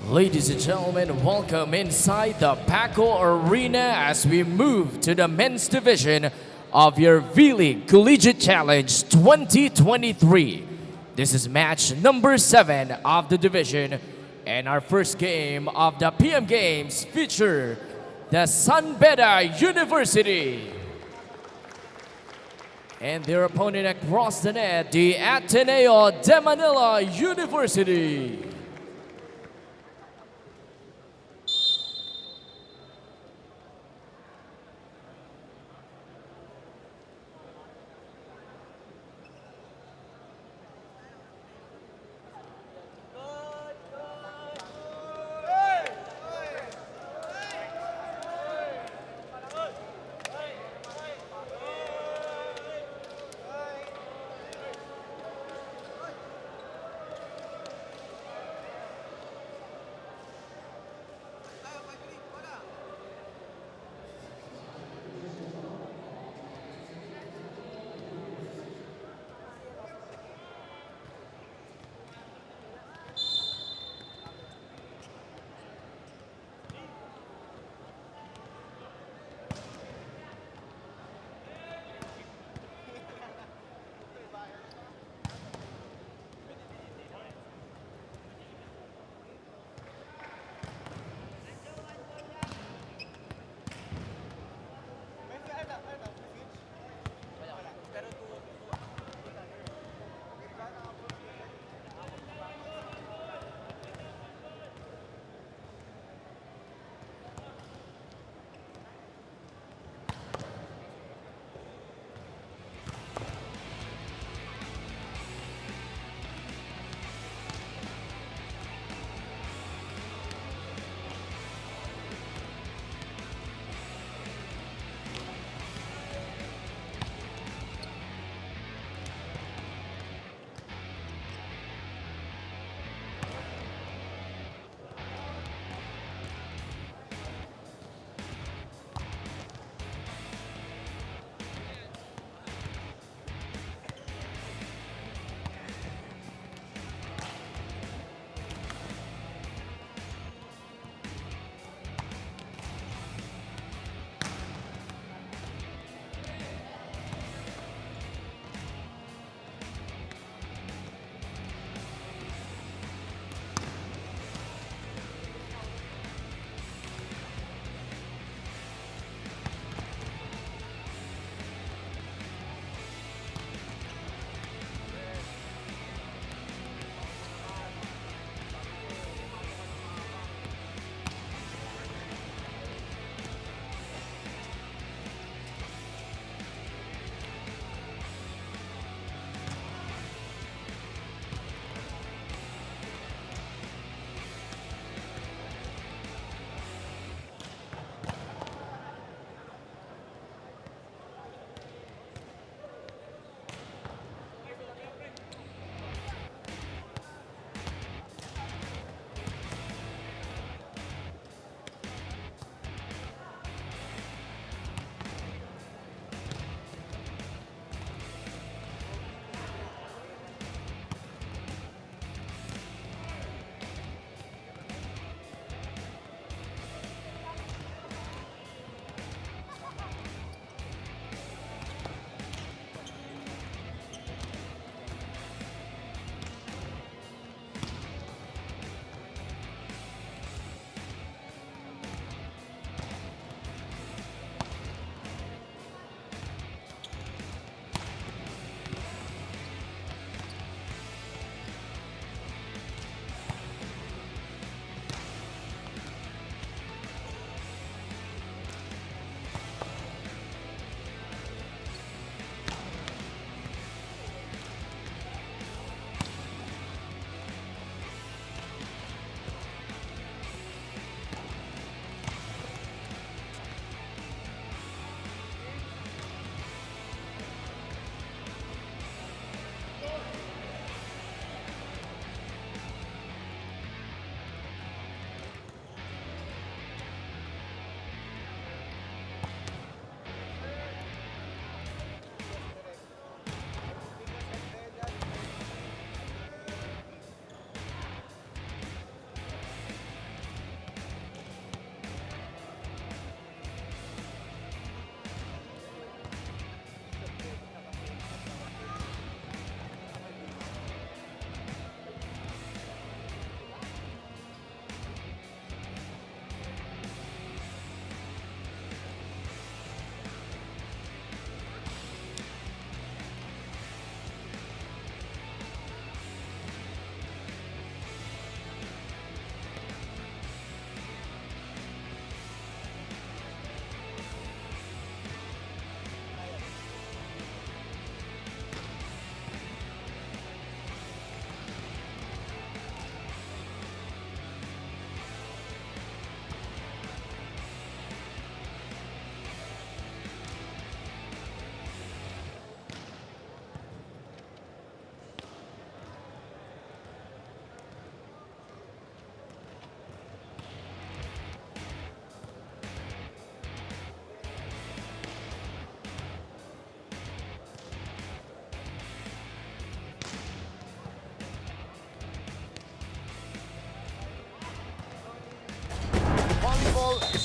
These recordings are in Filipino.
Ladies and gentlemen, welcome inside the Paco Arena as we move to the men's division of your V-League Collegiate Challenge 2023. This is match number 7 of the division, and our first game of the PM Games feature the San Beda University and their opponent across the net, the Ateneo de Manila University.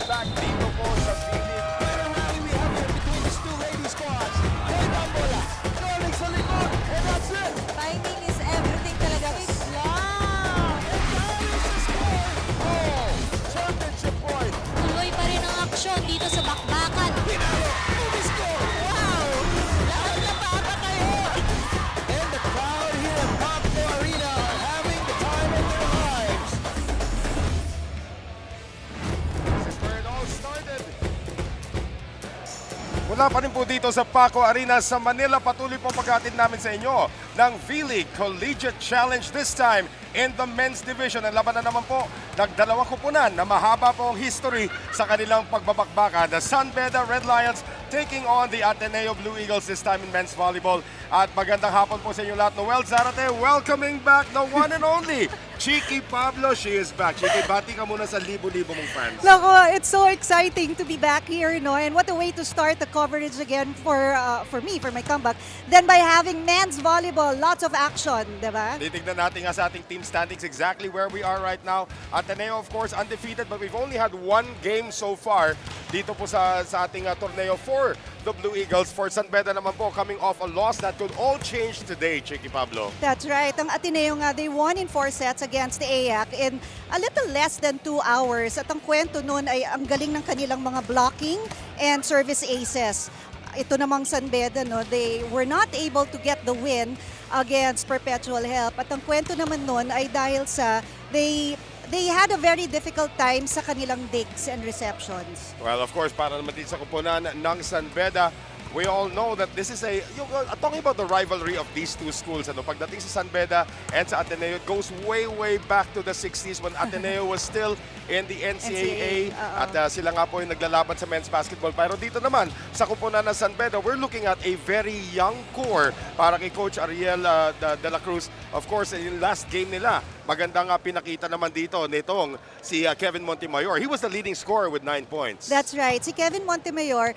back dito po sa Philippines. What a rally we have here between these two lady squads. Kaya ang bola. Rolling sa likod. And that's it. Timing is everything talaga. Big lang! And that is the score. Oh, championship point. Tuloy pa rin ang aksyon dito sa bakbakan. Pinalo. Umiscore. Wow! Lahat na papa kayo! And the crowd here at Paco Arena are having the time of their lives. This is where it all started. Mula pa rin po dito sa Paco Arena sa Manila, patuloy po paghatid namin sa inyo ng V-League Collegiate Challenge, this time in the men's division. Ang laban na naman po, nagdalawang kupunan na mahaba po ang history sa kanilang pagbabakbakan. The San Beda Red Lions taking on the Ateneo Blue Eagles, this time in men's volleyball. At magandang hapon po sa inyo lahat. Noel Zarate, welcoming back the one and only Chiki Pablo. She is back. Chiki, bati ka muna sa libo-libo mong fans. Nako, it's so exciting to be back here, no? And what a way to start the coverage again for me, for my comeback. Then by having men's volleyball, lots of action, di ba? Titignan natin nga sa ating team standings exactly where we are right now. Ateneo, of course, undefeated, but we've only had one game so far dito po sa ating torneo for the Blue Eagles. For San Beda naman po, coming off a loss that could all change today, Chiki Pablo. That's right. Ang Ateneo nga, they won in 4 sets against the AAC in a little less than 2 hours. At ang kwento nun ay ang galing ng kanilang mga blocking and service aces. Ito namang San Beda, no, they were not able to get the win against Perpetual Help. At ang kwento naman nun ay dahil sa they had a very difficult time sa kanilang digs and receptions. Well, of course, para naman din sa kupunan ng San Beda, we all know that this is talking about the rivalry of these two schools. Pagdating sa San Beda and sa Ateneo, it goes way, way back to the 60s when Ateneo was still in the NCAA. At sila nga po yung naglalaban sa men's basketball. Pero dito naman, sa kupunan ng San Beda, we're looking at a very young core para kay Coach Ariel de la Cruz. Of course, yung last game nila, magandang pinakita naman dito nitong si Kevin Montemayor. He was the leading scorer with 9 points. That's right. Si Kevin Montemayor,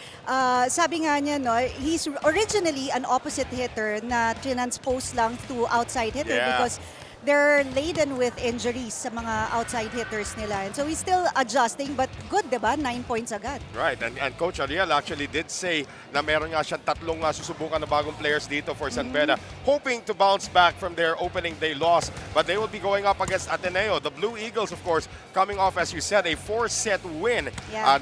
sabi nga niya, no, he's originally an opposite hitter na transpose lang to outside hitter because they're laden with injuries sa mga outside hitters nila. And so he's still adjusting, but good, diba? 9 points agad. Right, and Coach Ariel actually did say na meron nga siyang tatlong susubukan na bagong players dito for San Beda, hoping to bounce back from their opening day loss. But they will be going up against Ateneo. The Blue Eagles, of course, coming off, as you said, a 4-set win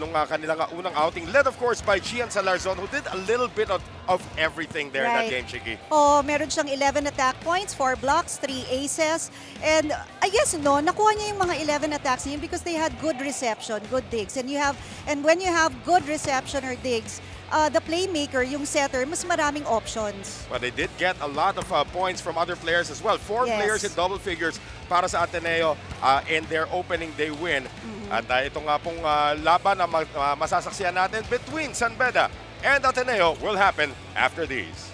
nung kanilang unang outing, led, of course, by Gian Salarzon, who did a little bit of everything there in that game, Chiki. Oh, meron siyang 11 attack points, 4 blocks, 3 aces. And I guess, no, nakuha niya yung mga 11 attacks niya because they had good reception, good digs. And when you have good reception or digs, the playmaker, yung setter, mas maraming options. But they did get a lot of points from other players as well. 4 players in double figures para sa Ateneo in their opening day win. At ito nga pong laban na masasaksiyan natin between San Beda and Ateneo will happen after these.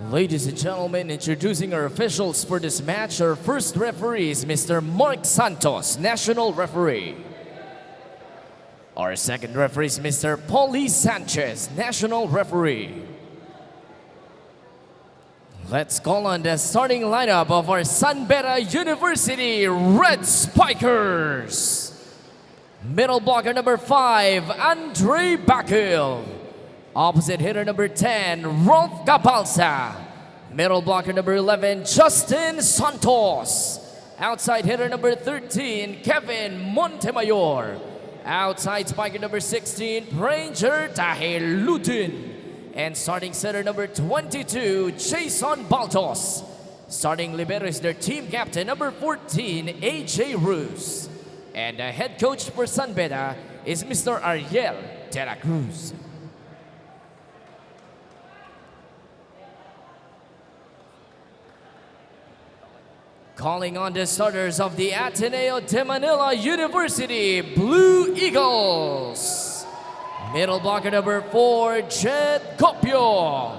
Ladies and gentlemen, introducing our officials for this match. Our first referee is Mr. Mark Santos, National Referee. Our second referee is Mr. Paulie Sanchez, National Referee. Let's call on the starting lineup of our San Beda University Red Spikers. Middle blocker number 5, Andre Bakil. Opposite hitter number 10, Rolf Gabalsa. Middle blocker number 11, Justin Santos. Outside hitter number 13, Kevin Montemayor. Outside spiker number 16, Ranger Tahiludin. And starting center number 22, Jason Baltos. Starting libero is their team captain number 14, AJ Ruz. And the head coach for San Beda is Mr. Ariel De La Cruz. Calling on the starters of the Ateneo de Manila University Blue Eagles. Middle blocker number 4, Jed Copio.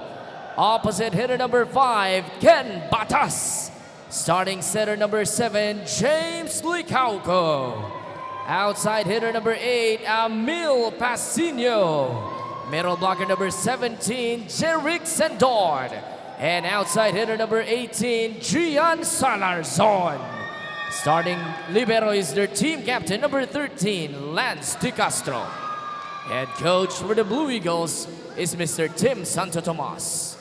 Opposite hitter number 5, Ken Batas. Starting center number 7, James Licauco. Outside hitter number 8, Emil Pasino. Middle blocker number 17, Jerick Sendord. And outside hitter number 18, Gian Salarzon. Starting libero is their team captain number 13, Lance De Castro. Head coach for the Blue Eagles is Mr. Tim Santo Tomas.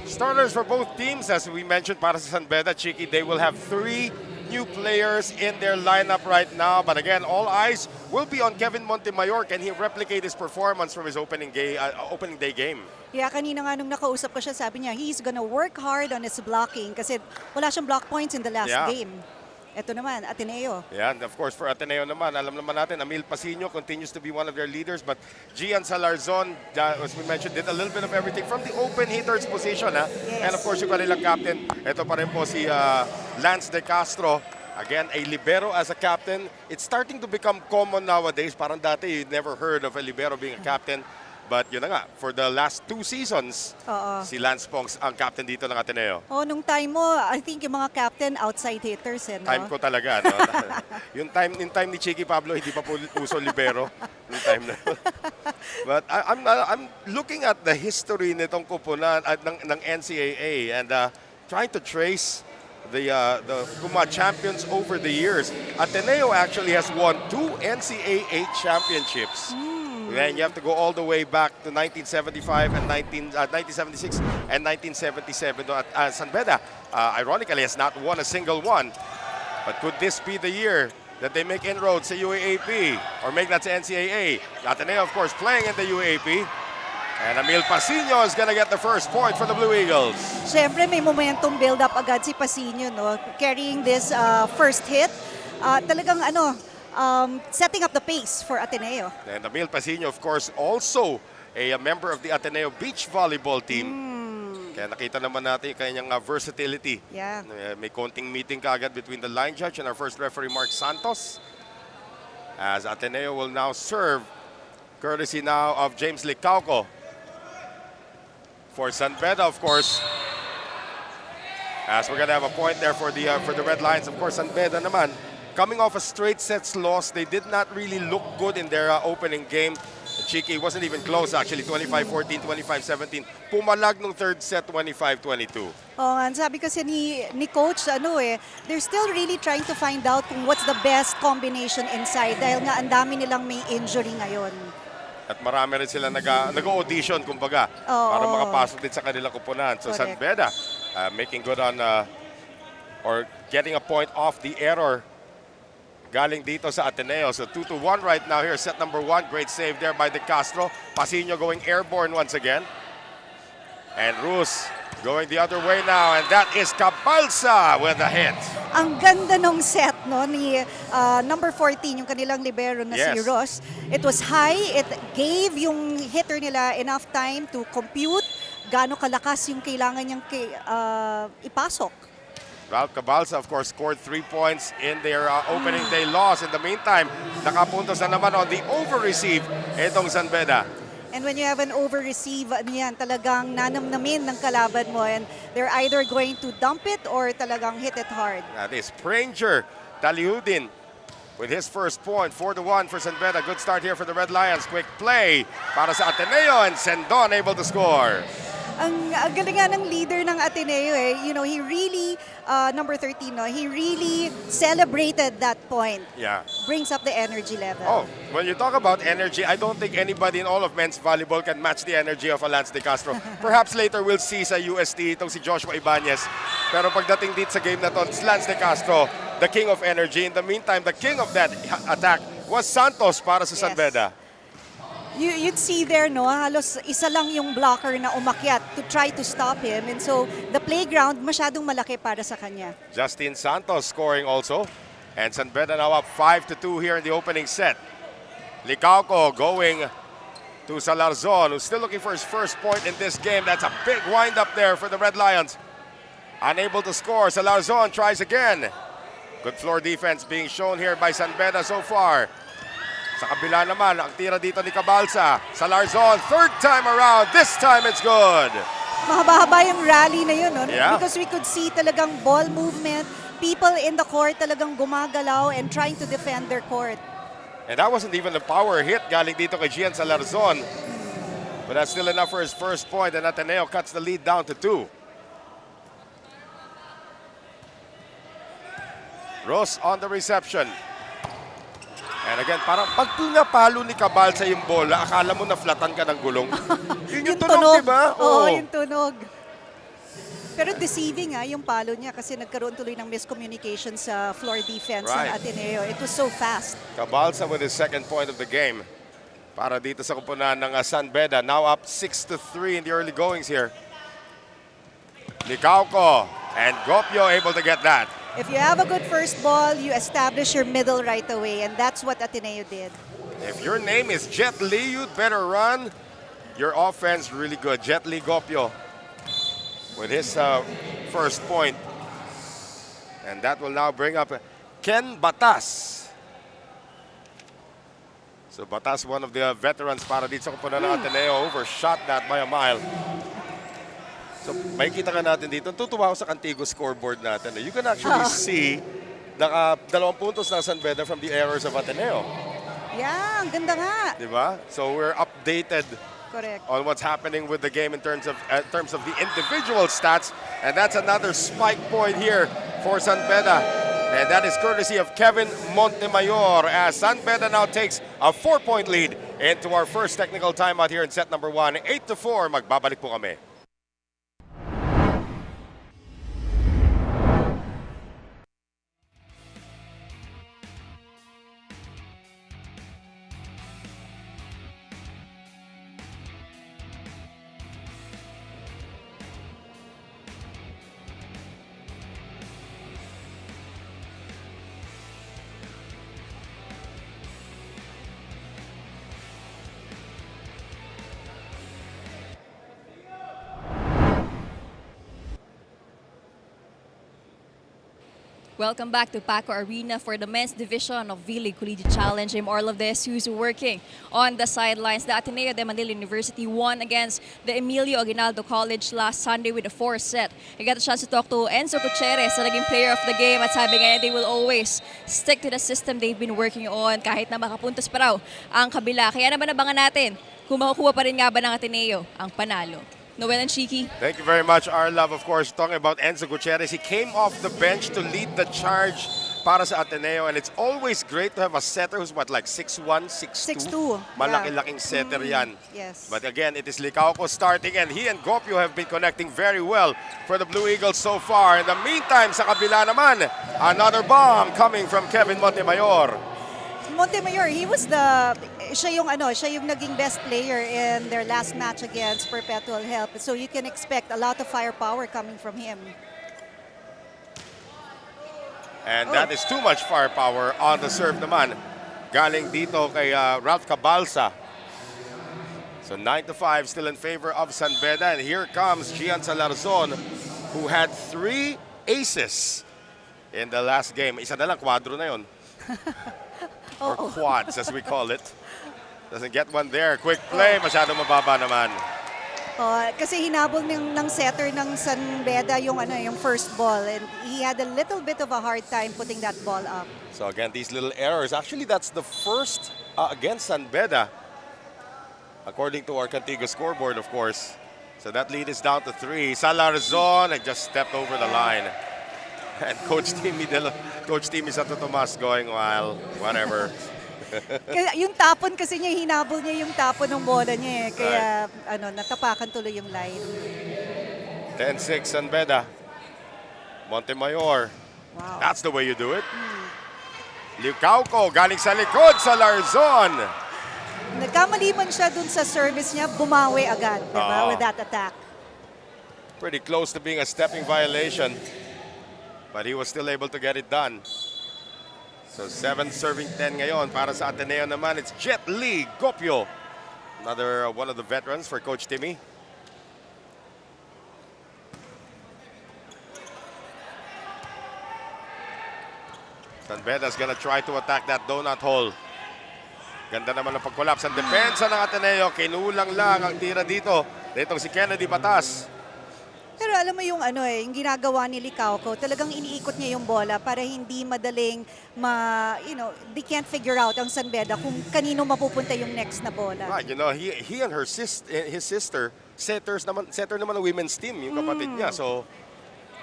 Starters for both teams, as we mentioned, para sa San Beda, Chiki, they will have 3 new players in their lineup right now. But again, all eyes will be on Kevin Montemayor. Can he replicate his performance from his opening day game? Yeah, kanina nga nung nakausap ko siya, sabi niya, he's gonna work hard on his blocking kasi wala siyang block points in the last game. Ito naman, Ateneo. Yeah, and of course for Ateneo naman, alam naman natin, Emil Pasino continues to be one of their leaders, but Gian Salarzon, as we mentioned, did a little bit of everything from the open hitters position. Yes. And of course, yung kanilang captain, ito pa rin po si Lance De Castro. Again, a libero as a captain. It's starting to become common nowadays. Parang dati, you never heard of a libero being a captain. But yun na nga, for the last 2 seasons, si Lance Pongs ang captain dito ng Ateneo. Oh, nung time mo, I think yung mga captain outside hitters, no? Time ko talaga, no? yung time ni Chiki Pablo, hindi pa po uso libero. Yung time na. But I'm looking at the history nitong kupunan ng NCAA and trying to trace the champions over the years. Ateneo actually has won 2 NCAA championships. Then you have to go all the way back to 1975 and 1976 and 1977. San Beda, ironically, has not won a single one. But could this be the year that they make inroads sa UAAP or make that sa NCAA? Ateneo, of course, playing in the UAAP. And Emil Pasino is going to get the first point for the Blue Eagles. Siyempre, may momentum build-up agad si Pasino, no? Carrying this first hit. Talagang setting up the pace for Ateneo. And Emil Pasino, of course, also a member of the Ateneo beach volleyball team. Kaya nakita naman natin yung kanyang versatility. Yeah. May konting meeting kaagad between the line judge and our first referee, Mark Santos. As Ateneo will now serve, courtesy now of James Licauco. For San Beda, of course. As we're going to have a point there for the Red Lions. Of course, San Beda naman, coming off a straight sets loss, they did not really look good in their opening game. Chiki, wasn't even close actually, 25-14, 25-17. Pumalag nung third set, 25-22. Oh, and sabi kasi ni coach, they're still really trying to find out kung what's the best combination inside dahil nga ang dami nilang may injury ngayon. At marami rin sila nag-audition, kumbaga, para makapasok din sa kanilang kupunan. So San Beda making good on or getting a point off the error galing dito sa Ateneo. So 2-1 right now here, set number 1. Great save there by De Castro. Pasino going airborne once again. And Ruz going the other way now, and that is Cabalsa with a hit. Ang ganda nung set, no, ni number 14, yung kanilang libero na si Ross. It was high, it gave yung hitter nila enough time to compute gaano kalakas yung kailangan niyang ipasok. Ralph Cabalsa, of course, scored 3 points in their opening day loss. In the meantime, nakapuntos na naman on the over-receive itong San Beda. And when you have an over-receive, ano yan, talagang nanamnamin ng kalaban mo and they're either going to dump it or talagang hit it hard. That is Pranger Taliudin with his first point, 4-1 for San Beda. Good start here for the Red Lions. Quick play para sa Ateneo and Sendon able to score. Ang galing nga ng leader ng Ateneo eh. You know, he really, number 13, no, he really celebrated that point. Yeah. Brings up the energy level. Oh, when you talk about energy, I don't think anybody in all of men's volleyball can match the energy of Lance De Castro. Perhaps later we'll see sa UST itong si Joshua Ibanez. Pero pagdating dito sa game na to, Lance De Castro, the king of energy. In the meantime, the king of that attack was Santos para sa San Beda. You'd see there, no, halos isa lang yung blocker na umakyat to try to stop him. And so, the playground masyadong malaki para sa kanya. Justin Santos scoring also. And San Beda now up 5-2 here in the opening set. Licauco going to Salarzon, who's still looking for his first point in this game. That's a big wind-up there for the Red Lions. Unable to score. Salarzon tries again. Good floor defense being shown here by San Beda so far. Sa kabila naman, ang tira dito ni Cabalsa. Salarzon, third time around. This time it's good. Mahaba-haba yung rally na yun, no? Yeah. Because we could see talagang ball movement, people in the court talagang gumagalaw and trying to defend their court. And that wasn't even a power hit galing dito kay Gian Salarzon. But that's still enough for his first point, and Ateneo cuts the lead down to 2. Ross on the reception. And again, parang pag pinapalo ni Cabalsa yung bola, akala mo na-flatan ka ng gulong. Yun yung tunog, diba? Oo, yung tunog. Pero deceiving yung palo niya kasi nagkaroon tuloy ng miscommunication sa floor defense ng Ateneo. It was so fast. Cabalsa with his second point of the game. Para dito sa kupunan ng San Beda. Now up 6-3 in the early goings here. Licauco and Gopio able to get that. If you have a good first ball, you establish your middle right away, and that's what Ateneo did. If your name is Jet Li, you'd better run. Your offense really good. Jet Li Gopio with his first point. And that will now bring up Ken Batas. So Batas, one of the veterans para dito sa kupunan ng Ateneo, overshot that by a mile. So, makikita ka natin dito. Tutuwa ako sa Antigo scoreboard natin. You can actually see dalawang puntos ng San Beda from the errors of Ateneo. Yeah, ang ganda nga. Diba? So, we're updated Correct. on what's happening with the game in terms of the individual stats. And that's another spike point here for San Beda. And that is courtesy of Kevin Montemayor as San Beda now takes a 4-point lead into our first technical timeout here in set number 1. 8-4, magbabalik po kami. Welcome back to Paco Arena for the men's division of V-League Collegiate Challenge. I'm Orlo Des, who's working on the sidelines. The Ateneo de Manila University won against the Emilio Aguinaldo College last Sunday with a 4 set. I got a chance to talk to Enzo Gutierrez, the naging player of the game, at sabi nga they will always stick to the system they've been working on kahit na makapuntos pa raw ang kabila. Kaya naman abangan natin kung makukuha pa rin nga ba ng Ateneo ang panalo. Noel and Shiki. Thank you very much, our love. Of course, talking about Enzo Gutierrez, he came off the bench to lead the charge para sa Ateneo, and it's always great to have a setter who's what, like 6'1", 6'2"? 6'2". Malaki-laking setter yan. Yes. But again, it is Licauco starting, and he and Gopio have been connecting very well for the Blue Eagles so far. In the meantime, sa kabila naman, another bomb coming from Kevin Montemayor. Montemayor, siya yung naging best player in their last match against Perpetual Help. So you can expect a lot of firepower coming from him. And that is too much firepower on the serve naman. Galing dito kay Ralph Cabalsa. So 9-5 still in favor of San Beda. And here comes Gian Salarzon, who had 3 aces in the last game. Isa na lang, kwadro na yun. Or quads, as we call it. Doesn't get one there. Quick play, masyado mababa naman. Kasi hinabol ng setter ng San Beda yung first ball, and he had a little bit of a hard time putting that ball up. So again, these little errors. Actually, that's the first against San Beda, according to our Cantiga scoreboard, of course. So that lead is down to 3. Salarzon just stepped over the line. And Coach Timmy Santo Tomas going, well, whatever. Yung tapon kasi niya, hinabol niya yung tapon ng bola niya. Kaya natapakan tuloy yung line. 10-6 San Beda. Montemayor. Wow. That's the way you do it. Liucauco, galing sa likod sa Larzon. Nagkamali man siya dun sa service niya, bumawi agad, diba, with that attack. Pretty close to being a stepping violation. But he was still able to get it done. So 7 serving 10 ngayon para sa Ateneo naman. It's Jet Lee Gopio. Another one of the veterans for Coach Timmy. San Beda's gonna try to attack that donut hole. Ganda naman ang pag-collapse. Ang depensa ng Ateneo, kinulang lang ang tira dito. Ditong si Kennedy Batas. Pero alam mo yung yung ginagawa ni Liucauco, talagang iniikot niya yung bola para hindi madaling they can't figure out ang San Beda kung kanino mapupunta yung next na bola. Right, he and his sister, setter naman ng women's team, yung kapatid niya. So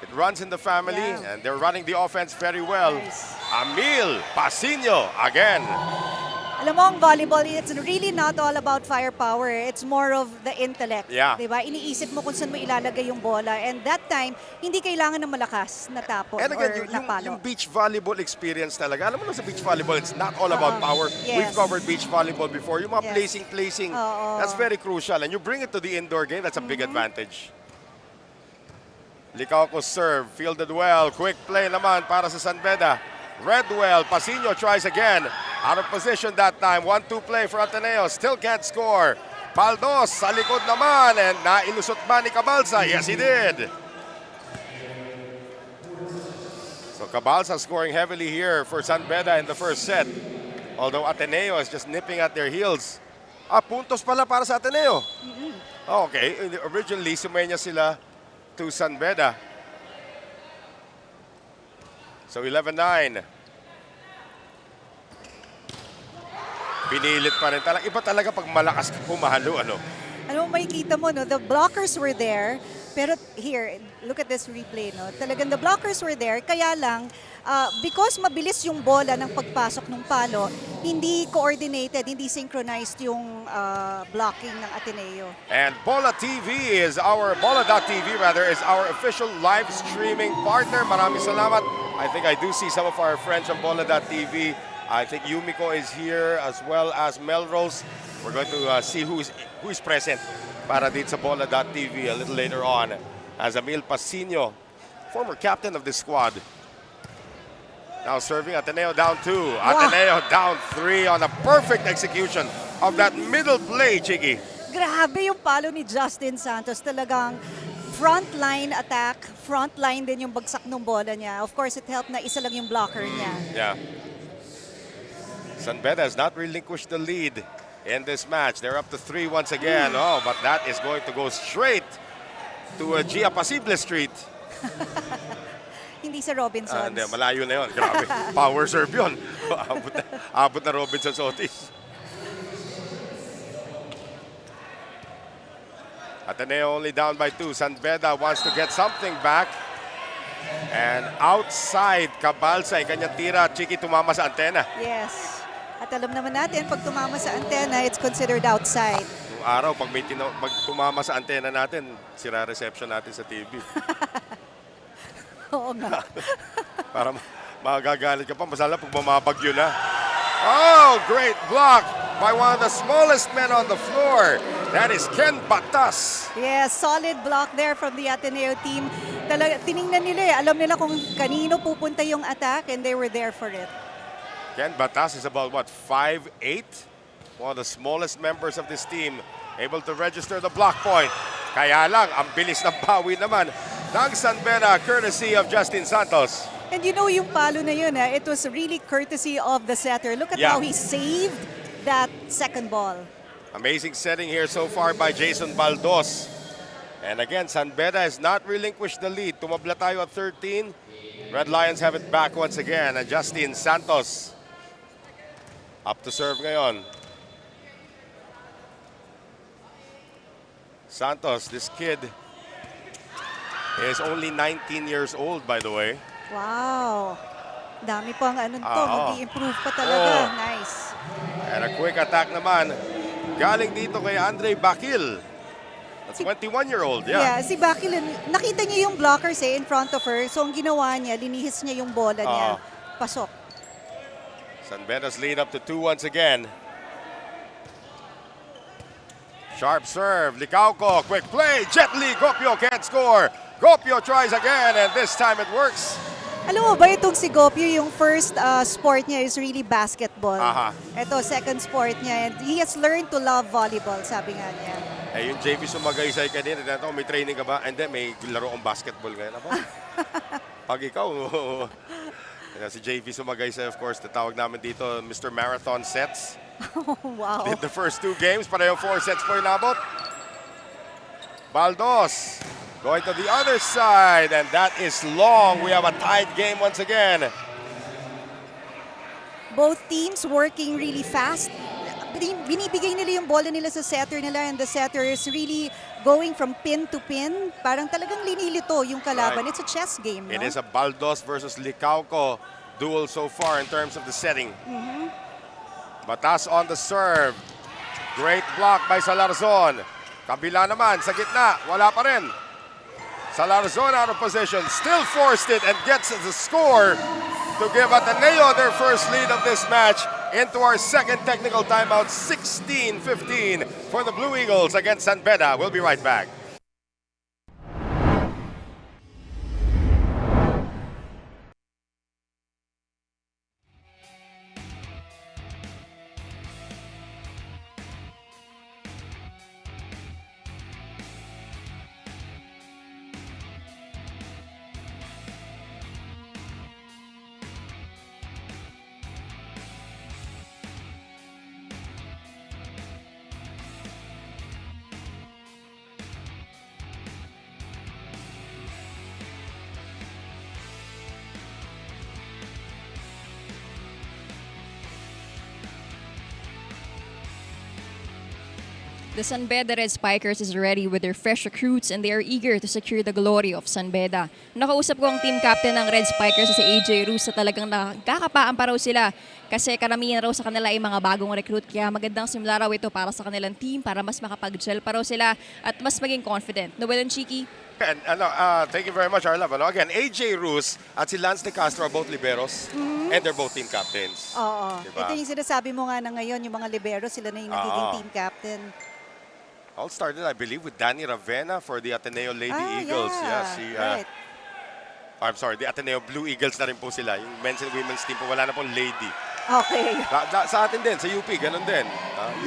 it runs in the family, and they're running the offense very well. Nice. Amil Pasino again. Alam mo, ang volleyball, it's really not all about firepower. It's more of the intellect. Yeah. Diba? Iniisip mo kung saan mo ilalagay yung bola. And that time, hindi kailangan ng malakas na tapon And again, or napalo. yung beach volleyball experience talaga. Alam mo na sa beach volleyball, it's not all about power. Yes. We've covered beach volleyball before. Yung mga Yes. placing. That's very crucial. And you bring it to the indoor game, that's a big advantage. Liucauco serve, fielded well. Quick play naman para sa San Beda. Redwell, Pasino tries again. Out of position that time. 1-2 play for Ateneo. Still can't score. Paldos sa likod naman. And nailusot ba ni Cabalsa? Yes, he did. So Cabalsa scoring heavily here for San Beda in the first set. Although Ateneo is just nipping at their heels. Puntos pala para sa Ateneo. Okay, originally sumenya sila to San Beda. So 11-9. Pinilit pa rin. Iba talaga pag malakas pumahalo. Ano mo, makikita mo, the blockers were there. Pero here, look at this replay. Talagang the blockers were there. Kaya lang, because mabilis yung bola ng pagpasok ng palo, hindi coordinated, hindi synchronized yung blocking ng Ateneo. And Bola.tv is our official live streaming partner. Maraming salamat. I think I do see some of our friends from Bola.tv. I think Yumiko is here as well as Melrose. We're going to see who is present para dito sa Bola.tv a little later on. As Amil Pasino, former captain of this squad. Now serving Ateneo down 2. Ateneo down 3 on a perfect execution of that middle play, Chiki. Grabe yung palo ni Justin Santos. Talagang frontline attack, frontline din yung bagsak ng bola niya. Of course, it helped na isa lang yung blocker niya. Yeah. San Beda has not relinquished the lead in this match. They're up to 3 once again. But that is going to go straight to Gia Pasible Street. Hindi sa Robinsons. Hindi, malayo na yun. Grabe. Power serve yun. Abot na Robinsons Otis. Ateneo only down by 2. San Beda wants to get something back. And outside, Cabalsa, yung kanyang tira, Chiki, tumama sa antena. Yes. At alam naman natin, pag tumama sa antena, it's considered outside. Yung araw, pag tumama sa antena natin, sira reception natin sa TV. Oo nga. Para magagalit ka pa, masala pag mamabagyo na. Oh, great block by one of the smallest men on the floor. That is Ken Batas. Yes, solid block there from the Ateneo team. Tiningnan nila alam nila kung kanino pupunta yung attack, and they were there for it. Ken Batas is about, 5'8"? One of the smallest members of this team, able to register the block point. Kaya lang, ang bilis ng bawi naman ng San Beda, courtesy of Justin Santos. And you know yung palo na yun, it was really courtesy of the setter. Look at Yeah. how he saved that second ball. Amazing setting here so far by Jason Baldos. And again, San Beda has not relinquished the lead. Tumabla tayo at 13. Red Lions have it back once again. And Justin Santos up to serve ngayon. Santos, this kid is only 19 years old, by the way. Wow. Dami pang ano to, Oo. mag-i-improve pa talaga. Oo. Nice. And a quick attack naman. Galing dito kay Andre Bakil. A 21-year-old, Yeah, si Bakil, nakita niya yung blockers in front of her. So ang ginawa niya, linihis niya yung bola niya. Pasok. San Beda's lead up to 2 once again. Sharp serve, Licauco, quick play, Jet Li, Gopio can't score. Gopio tries again, and this time it works. Alam mo ba itong si Gopio, yung first sport niya is really basketball. Aha. Ito, second sport niya. And he has learned to love volleyball, sabi nga niya. Eh, yung JV Sumagaysay kanina, ito, may training ka ba? And then, may laro kong basketball ngayon. Ako. Pag ikaw, si JV Sumagaysay, of course, tatawag namin dito, Mr. Marathon Sets. Oh, wow. Did the first 2 games, parehong 4 sets po inabot. Baldos going to the other side, and that is long. We have a tied game once again. Both teams working really fast. Binibigay nila yung bola nila sa setter nila, and the setter is really going from pin to pin. Parang talagang linilito yung kalaban. Right. It's a chess game, no? It is a Baldos versus Licauco duel so far in terms of the setting. Batas on the serve. Great block by Salarzon. Kabila naman, sa gitna, wala pa rin. Salarzon out of position, still forced it and gets the score to give Ateneo their first lead of this match into our second technical timeout, 16-15 for the Blue Eagles against San Beda. We'll be right back. The San Beda Red Spikers is ready with their fresh recruits and they are eager to secure the glory of San Beda. Nakausap ko ang team captain ng Red Spikers si AJ Ruz na talagang nakakapaan pa raw sila kasi karamihan raw sa kanila ay mga bagong recruit kaya magandang simula raw ito para sa kanilang team para mas makapag-gel pa raw sila at mas maging confident. Noel and Chiki? And, thank you very much, Arlav. Again, AJ Ruz at si Lance De Castro are both liberos and they're both team captains. Oo. Diba? Ito yung sinasabi mo nga na ngayon, yung mga libero, sila na yung nagiging Oo. team captain. All started, I believe, with Danny Ravena for the Ateneo Lady Eagles. Right. I'm sorry, the Ateneo Blue Eagles na rin po sila. Yung men's and women's team po, wala na pong lady. Okay. Sa atin din, sa UP, ganun din.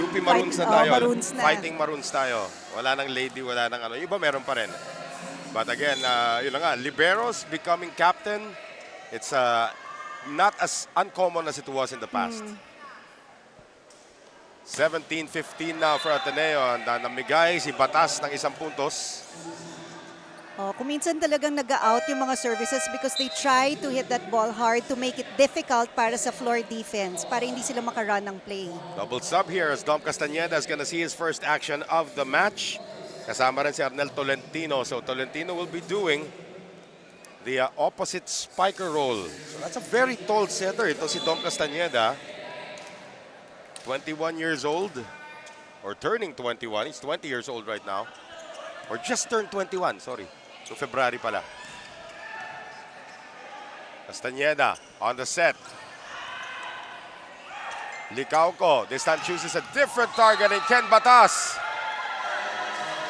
UP Maroons na tayo. Maroons na. Fighting Maroons tayo. Wala nang lady, wala nang ano. Iba meron pa rin. But again, yun na nga, liberos becoming captain, it's not as uncommon as it was in the past. 17-15 now for Ateneo. Namigay si Batas ng 1 puntos. Kuminsan talagang nag-out yung mga services because they try to hit that ball hard to make it difficult para sa floor defense, para hindi sila makarun ng play. Double sub here as Dom Castañeda is gonna see his first action of the match. Kasama rin si Arnel Tolentino. So Tolentino will be doing the opposite spiker role. So that's a very tall setter. Ito si Dom Castañeda. 21 years old, or turning 21. He's 20 years old right now. Or just turned 21, sorry. So February pala. Castañeda on the set. Licauco this time chooses a different target in Ken Batas.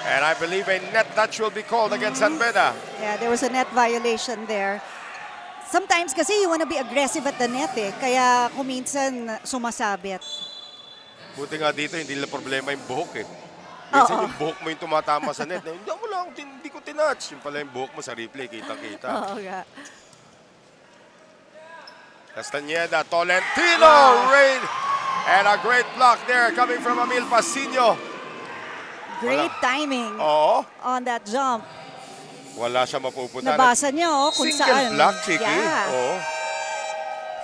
And I believe a net touch will be called against San Beda. Yeah, there was a net violation there. Sometimes kasi you wanna be aggressive at the net kaya kuminsan sumasabit. Buti nga dito, hindi nila problema yung buhok Minsan yung buhok mo yung tumatama sa net. Hindi ko peanuts. Yung pala yung buhok mo sa replay, kita-kita. Oo nga. Castañeda, Tolentino, rain. And a great block there coming from Emil Pasino. Great timing Oo. on that jump. Wala siya mapupunta. Nabasa niyo kung Single saan. block, Chiki. Yeah. Oo.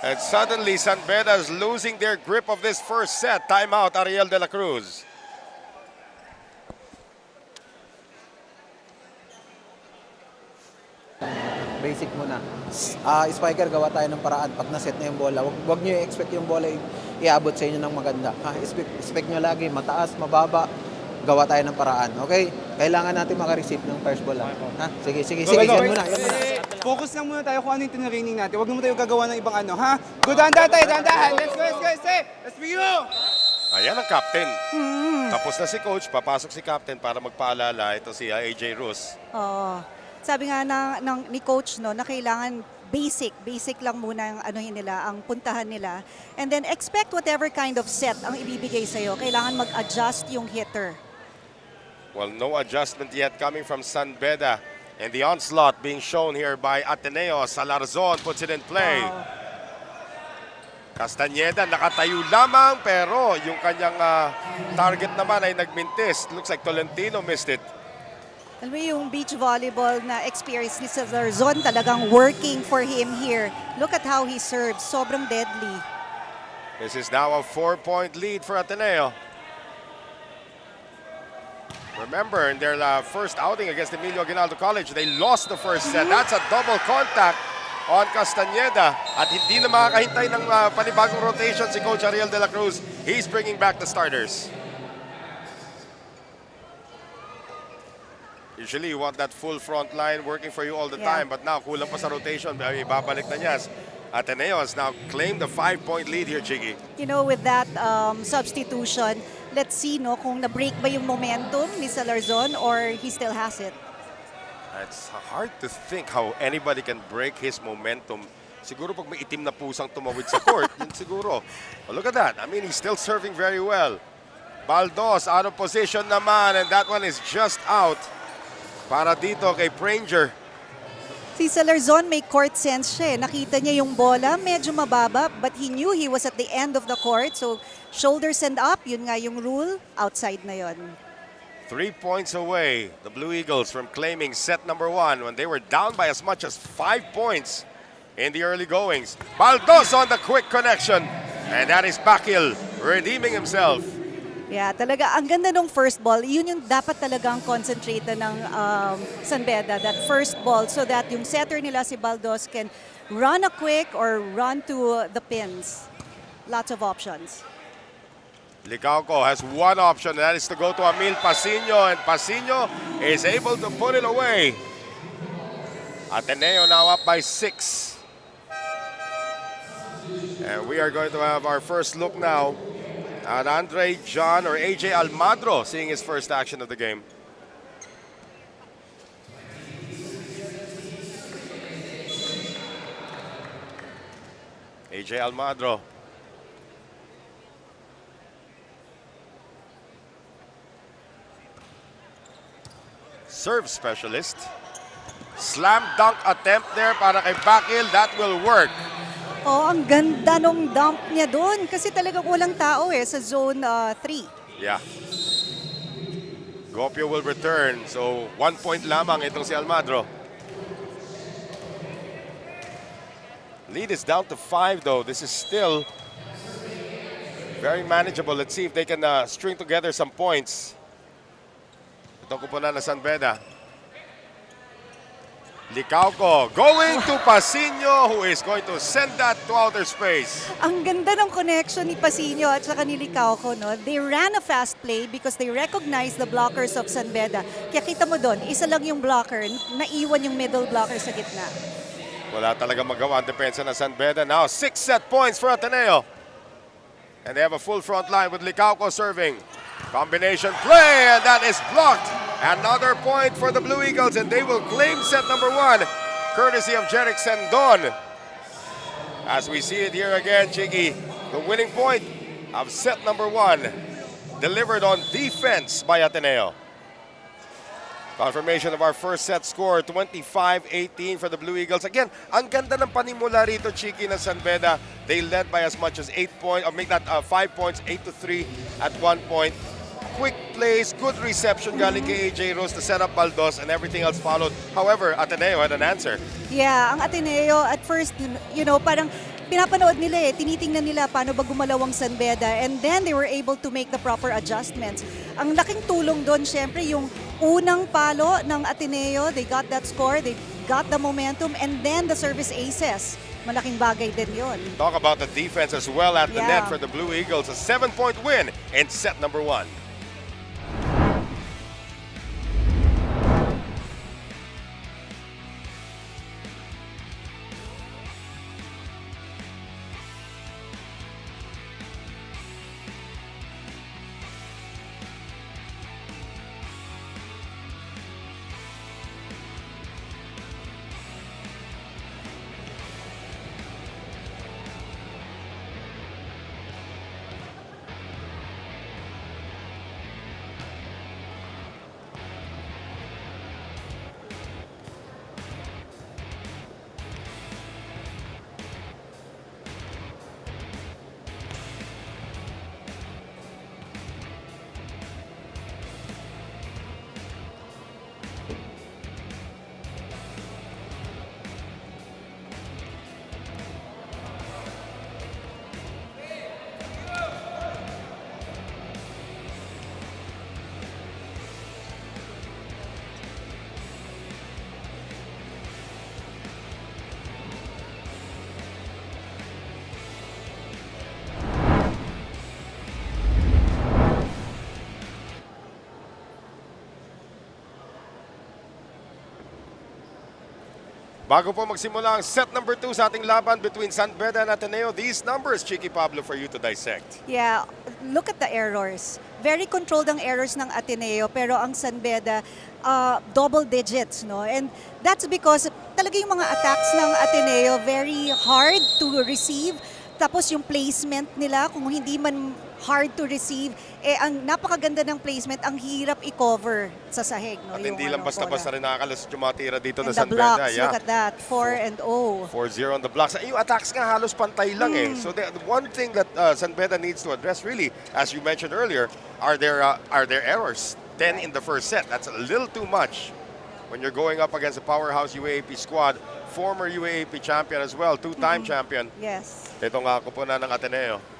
And suddenly, San Beda is losing their grip of this first set. Timeout, Ariel de la Cruz. Basic muna. Spiker, gawa tayo ng paraan. Pag na-set na yung bola, wag nyo i-expect yung bola iabot sa inyo ng maganda. Expect nyo lagi, mataas, mababa, gawa tayo ng paraan. Okay? Kailangan natin makareceive ng first ball. Ha? Sige. Yan muna. Focus lang muna tayo kung ano yung tinraining natin. Huwag naman tayo gagawa ng ibang ano, ha? Good, dahan-dahan. Let's go. SBU! Ayan ang captain. Tapos na si coach, papasok si captain para magpaalala. Ito si AJ Rus. Oo. Sabi nga ni coach no, na kailangan basic lang muna ang anuhin nila, ang puntahan nila. And then expect whatever kind of set ang ibibigay sa'yo. Kailangan mag-adjust yung hitter. Well, no adjustment yet coming from San Beda. And the onslaught being shown here by Ateneo. Salarzon puts it in play. Wow. Castañeda nakatayo lamang pero yung kanyang target naman ay nagmintis. Looks like Tolentino missed it. Alam mo yung beach volleyball na experience ni Salarzon talagang working for him here. Look at how he serves. Sobrang deadly. This is now a 4-point lead for Ateneo. Remember, in their first outing against Emilio Aguinaldo College, they lost the first set. That's a double contact on Castañeda. At hindi na makakahintay ng panibagong rotation si Coach Ariel de la Cruz. He's bringing back the starters. Usually, you want that full front line working for you all the time. But now, kulang pa sa rotation. Ibabalik na niya. Ateneo has now claimed the 5-point lead here, Chigi. You know, with that substitution, let's see no kung na-break ba yung momentum ni Salarzon or he still has it. It's hard to think how anybody can break his momentum. Siguro pag may itim na pusang tumawid sa court, yun siguro. Well, look at that. I mean, he's still serving very well. Baldos out of position naman, and that one is just out. Para dito kay Pranger. Si Salarzon may court sense siya. Nakita niya yung bola, medyo mababa, but he knew he was at the end of the court. So, shoulders and up, yun nga yung rule. Outside na yun. 3 points away, the Blue Eagles from claiming set number 1 when they were down by as much as 5 points in the early goings. Baldos on the quick connection. And that is Bakil redeeming himself. Yeah, talaga, ang ganda nung first ball. Yun yung dapat talagang concentrate ng San Beda, that first ball, so that yung setter nila si Baldos can run a quick or run to the pins. Lots of options. Licauco has one option, and that is to go to Emil Pasino, and Pasino is able to put it away. Ateneo now up by 6. And we are going to have our first look now at Andre John or AJ Almadro seeing his first action of the game. AJ Almadro. Serve specialist. Slam dunk attempt there para kay Bakil. That will work. Oh, ang ganda nung dump niya doon kasi talagang walang tao sa zone 3. Yeah. Gopio will return. So, 1 point lamang itong si Almadro. Lead is down to 5 though. This is still very manageable. Let's see if they can string together some points. Itong kupunan na San Beda. Licauco going to Pasino, who is going to send that to outer space. Ang ganda ng connection ni Pasino at saka ni Licauco, no? They ran a fast play because they recognized the blockers of San Beda. Kaya kita mo doon, isa lang yung blocker, naiwan yung middle blocker sa gitna. Wala talaga magawa ang depensa na San Beda. Now 6 set points for Ateneo. And they have a full front line with Licauco serving. Combination play, and that is blocked. Another point for the Blue Eagles, and they will claim set number 1, courtesy of Jerick Sendon. As we see it here again, Chigi, the winning point of set number 1, delivered on defense by Ateneo. Confirmation of our first set score, 25-18 for the Blue Eagles. Again, ang ganda ng panimula rito, Chiki, ng San Beda. They led by as much as 8 points, or make that 5 points, 8-3 at 1 point. Quick plays, good reception galing kay AJ Rose to set up Baldos, and everything else followed. However, Ateneo had an answer. Yeah, ang Ateneo at first, parang pinapanood nila tinitingnan nila paano ba gumalaw ang San Beda, and then they were able to make the proper adjustments. Ang laking tulong doon, syempre, yung unang palo ng Ateneo, they got that score, they got the momentum, and then the service aces. Malaking bagay din yun. Talk about the defense as well at the Yeah. net for the Blue Eagles. A 7-point win in set number 1. Bago po magsimula ang set number 2 sa ating laban between San Beda and Ateneo, these numbers, Chiki Pablo, for you to dissect. Yeah, look at the errors. Very controlled ang errors ng Ateneo, pero ang San Beda, double digits, no? And that's because talaga yung mga attacks ng Ateneo, very hard to receive. Tapos yung placement nila, kung hindi man hard to receive, ang napakaganda ng placement, ang hirap i-cover sa sahig. No? At hindi lang basta-basta rin nakakalusot yung mga tira dito and na San the blocks, Beda. Yeah. look at that, 4-0. 4-0 on the blocks. Yung attacks nga halos pantay lang So the one thing that San Beda needs to address really, as you mentioned earlier, are their errors. 10 in the first set. That's a little too much when you're going up against a powerhouse UAAP squad, former UAAP champion as well, two-time champion. Yes. Ito nga kupunan ng Ateneo.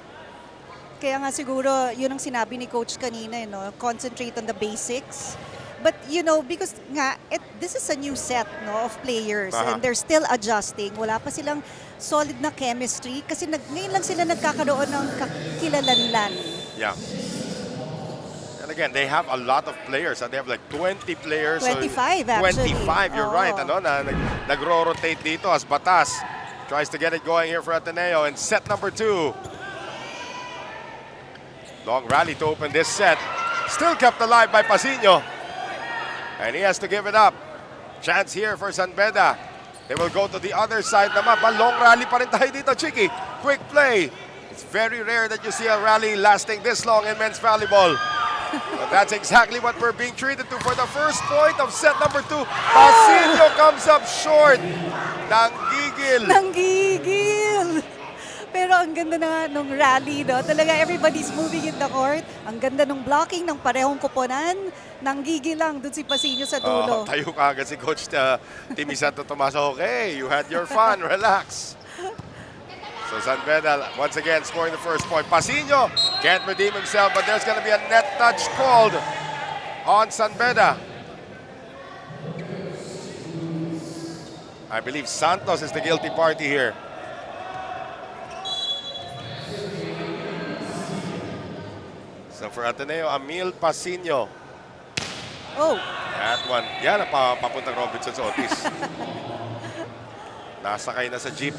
Kaya nga siguro, yun ang sinabi ni Coach kanina, concentrate on the basics. But, because nga, this is a new set of players and they're still adjusting. Wala pa silang solid na chemistry kasi ngayon lang sila nagkakaroon ng kilalanlan. Yeah. And again, they have a lot of players. They have like 20 players. 25 actually. 25, you're right. Nagro-rotate dito as Batas tries to get it going here for Ateneo in set number 2. Long rally to open this set. Still kept alive by Pasino. And he has to give it up. Chance here for San Beda. They will go to the other side naman. Long rally pa rin tayo dito, Chiki. Quick play. It's very rare that you see a rally lasting this long in men's volleyball. But that's exactly what we're being treated to for the first point of set number 2. Pasino comes up short. Nanggigil. Nanggigil! Pero ang ganda na nung rally, no? Talaga everybody's moving in the court. Ang ganda nung blocking ng parehong kuponan. Nanggigil lang dun si Pasino sa dulo. Tayo ka agad si Coach Timmy Santo Tomaso. Okay, you had your fun. Relax. So San Beda once again scoring the first point. Pasino can't redeem himself, but there's going to be a net touch called on San Beda. I believe Santos is the guilty party here. So for Ateneo, Amil Pasino. Oh, That one. Yan ang papuntang Robinson sa Otis. Nasakay na sa jeep.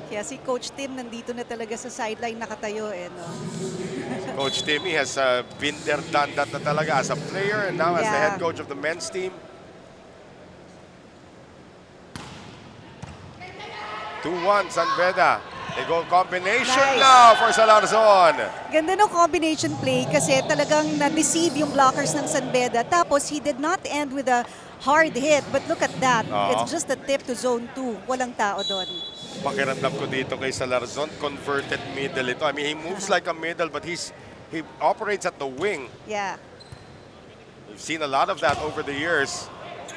kaya si Coach Tim nandito na talaga sa sideline nakatayo. No? Coach Timmy has been there, done that na talaga as a player and now as the head coach of the men's team. 2-1 San Beda. They go combination Nice. now for Salarzon. Ganda ng combination play kasi talagang na-deceive yung blockers ng San Beda. Tapos he did not end with a hard hit. But look at that. Oo. It's just a tip to zone 2. Walang tao doon. Pakiramdam ko dito kay Salarzon, converted middle ito. I mean, he moves like a middle but he operates at the wing. Yeah. We've seen a lot of that over the years.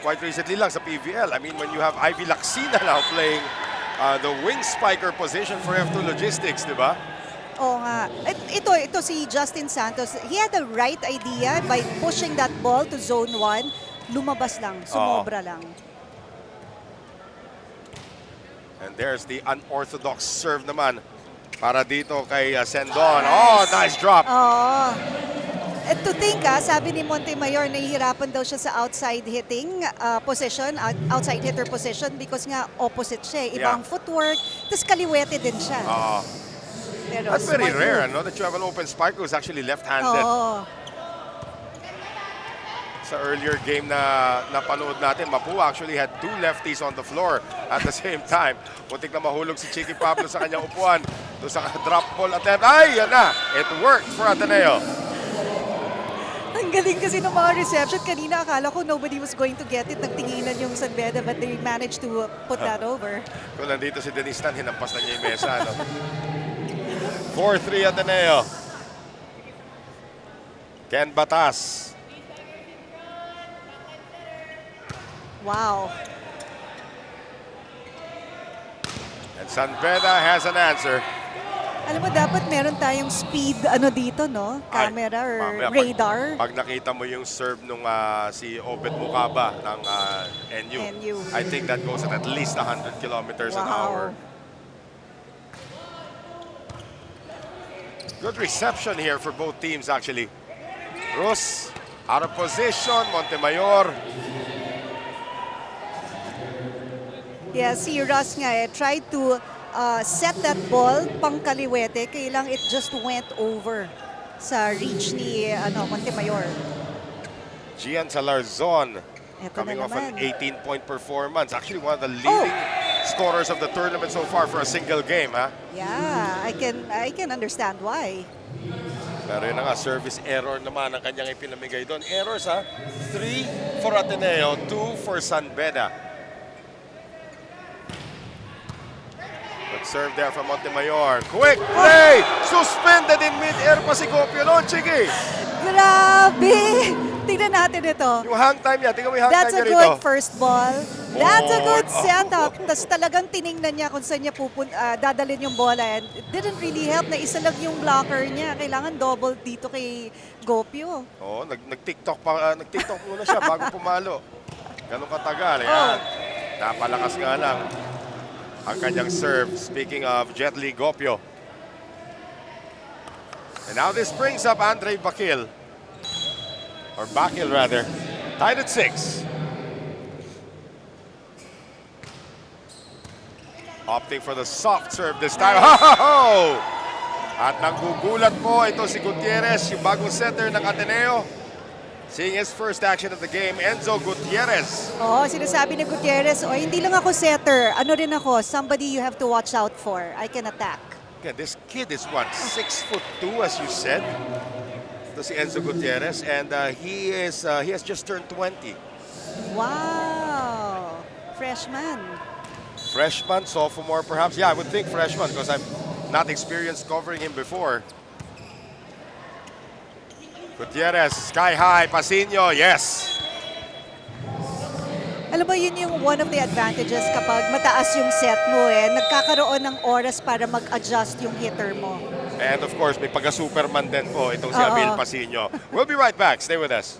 Quite recently lang sa PVL. I mean, when you have Ivy Laxina now playing the wing spiker position for F2 Logistics, di ba? Oo nga. Ito si Justin Santos. He had the right idea by pushing that ball to zone 1. Lumabas lang. Sumobra lang. And there's the unorthodox serve naman para dito kay Sendon. Oh, nice drop. Oo. And to think, sabi ni Montemayor, nahihirapan daw siya sa outside hitting position, outside hitter position because nga opposite siya. Ibang footwork, tapos kaliwete din siya. Pero That's very smart rare, move. no? That you have an open spiker who's actually left-handed. Oo. Sa earlier game na napanood natin, Mapua actually had 2 lefties on the floor at the same time. Muntik na mahulog si Chicky Pablo sa kanyang upuan. Doon sa drop ball attempt. Ay, yan na! It worked for Ateneo. Ang galing kasi ng mga reception. Kanina akala ko nobody was going to get it. Nagtinginan yung San Beda but they managed to put that over. Kung nandito si Denise Tan, hinampas na niya yung mesa. No? 4-3 Ateneo. Ken Batas. Wow. And San Beda has an answer. Alam mo, dapat meron tayong speed dito, no? Camera or Mamaya, radar. Pag nakita mo yung serve nung si Obed Mukaba ng NU, NU. I think that goes at least 100 kilometers an hour. Good reception here for both teams, actually. Rus, out of position. Montemayor. Yeah, si Russ nga tried to set that ball pang kaliwete, kaya lang it just went over sa reach ni Montemayor. Gian Salarzon Eto coming na off an naman. 18-point performance. Actually, one of the leading scorers of the tournament so far for a single game, ha? Yeah, I can understand why. Pero yun na nga, service error naman ang kanyang ipinamigay doon. Errors, ha? 3 for Ateneo, 2 for San Beda. Good serve there from Montemayor. Quick play! Suspended in mid-air pa si Gopio noon, Chiki! Grabe! Tingnan natin ito. Yung hang time niya, tingnan mo yung hang That's time a niya good rito. first ball. That's a good Oh. setup. Tapos talagang tiningnan niya kung saan niya dadalhin yung bola. And it didn't really help na isa lang yung blocker niya. Kailangan double dito kay Gopio. Oo, nag-TikTok muna siya bago pumalo. Ganun katagal. Ayan. Napalakas nga lang ang kanyang serve. Speaking of Jet Li Gopio. And now this brings up Andre Bakil. Or Bakil rather. Tied at 6. Opting for the soft serve this time. Ho! At nanggugulat po ito si Gutierrez, yung bagong center ng Ateneo. Seeing his first action of the game, Enzo Gutierrez. Oo, sinasabi ni Gutierrez, hindi lang ako setter. Ano rin ako, somebody you have to watch out for. I can attack. Yeah, this kid is what, 6'2" as you said? Ito si Enzo Gutierrez, and he has just turned 20. Wow! Freshman. Freshman, sophomore perhaps? Yeah, I would think freshman because I'm not experienced covering him before. Gutierrez, sky high, Pasino, yes! Alam mo, yun yung one of the advantages kapag mataas yung set mo nagkakaroon ng oras para mag-adjust yung hitter mo. And of course, may pagka-superman din po itong si Amil Pasino. We'll be right back. Stay with us.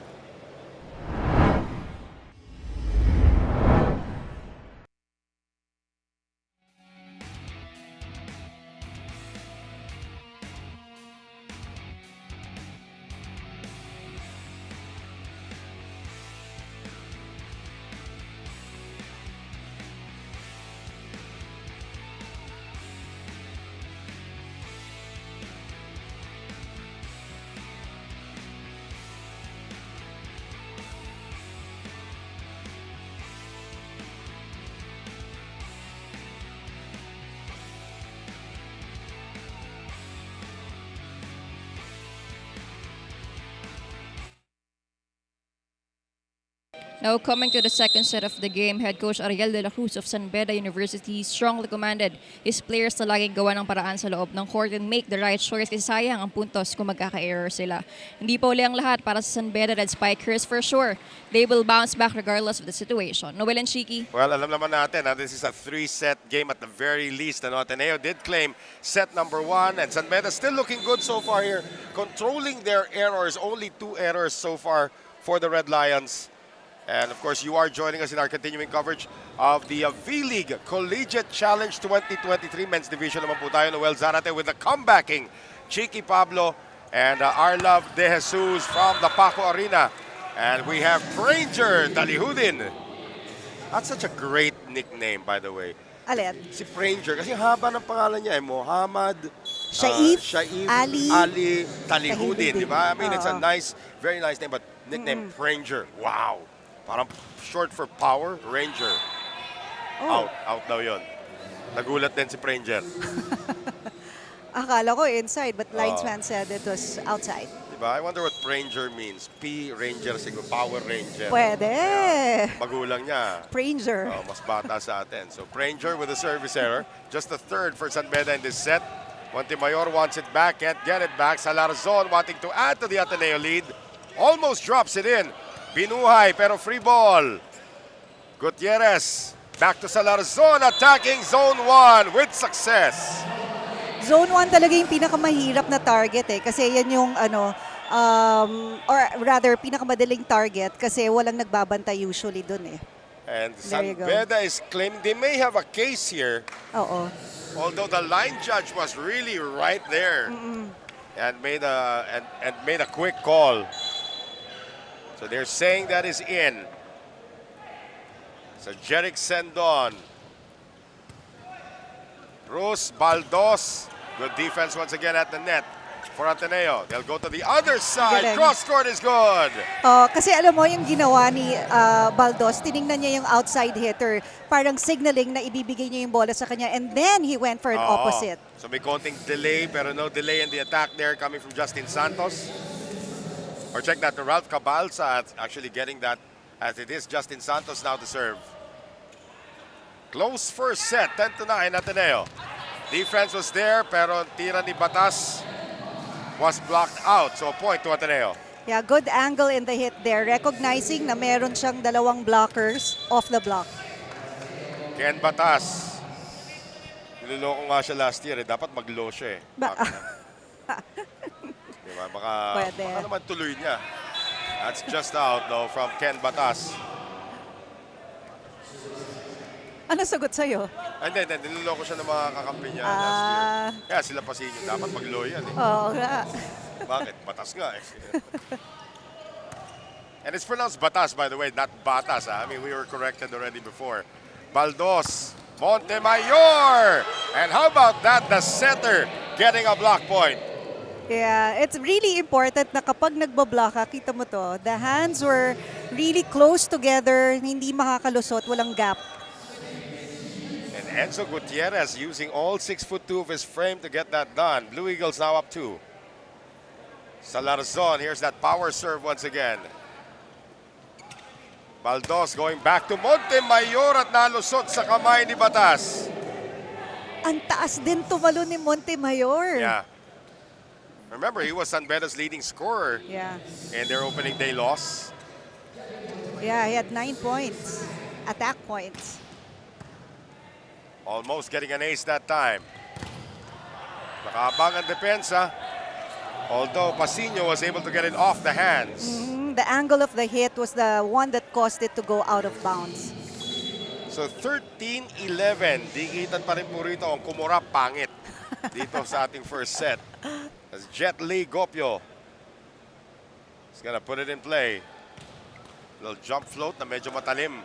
Now, coming to the second set of the game, head coach Ariel de la Cruz of San Beda University strongly commanded his players na laging gawa ng paraan sa loob ng court and make the right choice kasi sayang ang puntos kung magkaka-error sila. Hindi pa uli ang lahat para sa San Beda Red Spikers for sure. They will bounce back regardless of the situation. Noel and Shiki. Well, alam naman natin, this is a 3-set game at the very least. Ateneo did claim set number 1, and San Beda still looking good so far here, controlling their errors. Only 2 errors so far for the Red Lions. And of course, you are joining us in our continuing coverage of the V-League Collegiate Challenge 2023 Men's Division naman po tayo. Noel Zarate with the comebacking Cheeky Pablo and Arlov De Jesus from the Paco Arena. And we have Pranger Dalihudin. That's such a great nickname, by the way. Alin? Si Pranger, kasi haba ng pangalan niya, Mohammad Shaif, Ali Talihudin, di ba? I mean, it's a Oo. nice, very nice name, but nickname Pranger. Wow. Parang short for Power Ranger. Oh. Out daw yun. Nagulat din si Pranger. Akala ko inside, but linesman said it was outside. Diba? I wonder what Pranger means. P Ranger siguro, Power Ranger. Pwede. Magulang niya. Pranger. Mas bata sa atin. So Pranger with a service error. Just the third for San Beda in this set. Montemayor wants it back, can't get it back. Salarzon wanting to add to the Ateneo lead. Almost drops it in. Binuhay pero free ball. Gutierrez back to Salarzon, attacking zone 1 with success. Zone 1 talaga yung pinakamahirap na target kasi yan yung or rather pinakamadaling target kasi walang nagbabantay usually dun And There you San go. Beda is claiming they may have a case here, Oo. although the line judge was really right there and made a quick call. So they're saying that is in. So Jerick Sendon. Bruce Baldos. Good defense once again at the net for Ateneo. They'll go to the other side. Galing. Cross court is good. Kasi alam mo yung ginawa ni Baldos, tiningnan niya yung outside hitter, parang signaling na ibibigay niya yung bola sa kanya and then he went for an opposite. So may konting delay pero no delay in the attack there coming from Justin Santos. Or check that, Ralph Cabalza actually getting that as it is Justin Santos now to serve. Close first set, 10-9 Ateneo. Defense was there pero tira ni Batas was blocked out. So a point to Ateneo. Yeah, good angle in the hit there, recognizing na meron siyang dalawang blockers off the block. Ken Batas. Niloloko nga siya last year. Dapat mag-low siya Diba? Baka naman tuloy niya. That's just out though from Ken Batas. Ano sagot sa'yo? Hindi. Niloloko siya ng mga kakampi niya last year. Kaya sila pasinyo. Dapat mag-low yan Oo nga. Bakit? Batas nga And it's pronounced Batas, by the way, not Batas. I mean, we were corrected already before. Baldos, Montemayor! And how about that? The setter getting a block point. Yeah, it's really important na kapag nagbablock ka, kita mo to, the hands were really close together, hindi makakalusot, walang gap. And Enzo Gutierrez using all 6'2" of his frame to get that done. Blue Eagles now up 2. Salarzon, here's that power serve once again. Baldos going back to Montemayor at nalusot sa kamay ni Batas. Ang taas din tumalo ni Montemayor. Yeah. Remember, he was San Beda's leading scorer in their opening day loss. Yeah, he had 9 points, attack points. Almost getting an ace that time. Nakaabang ang depensa. Although Pasino was able to get it off the hands. The angle of the hit was the one that caused it to go out of bounds. So 13-11. Dikitan pa rin po rito ang kumurap pangit dito sa ating first set. As Jet Li Gopio is gonna put it in play. Little jump float na medyo matalim.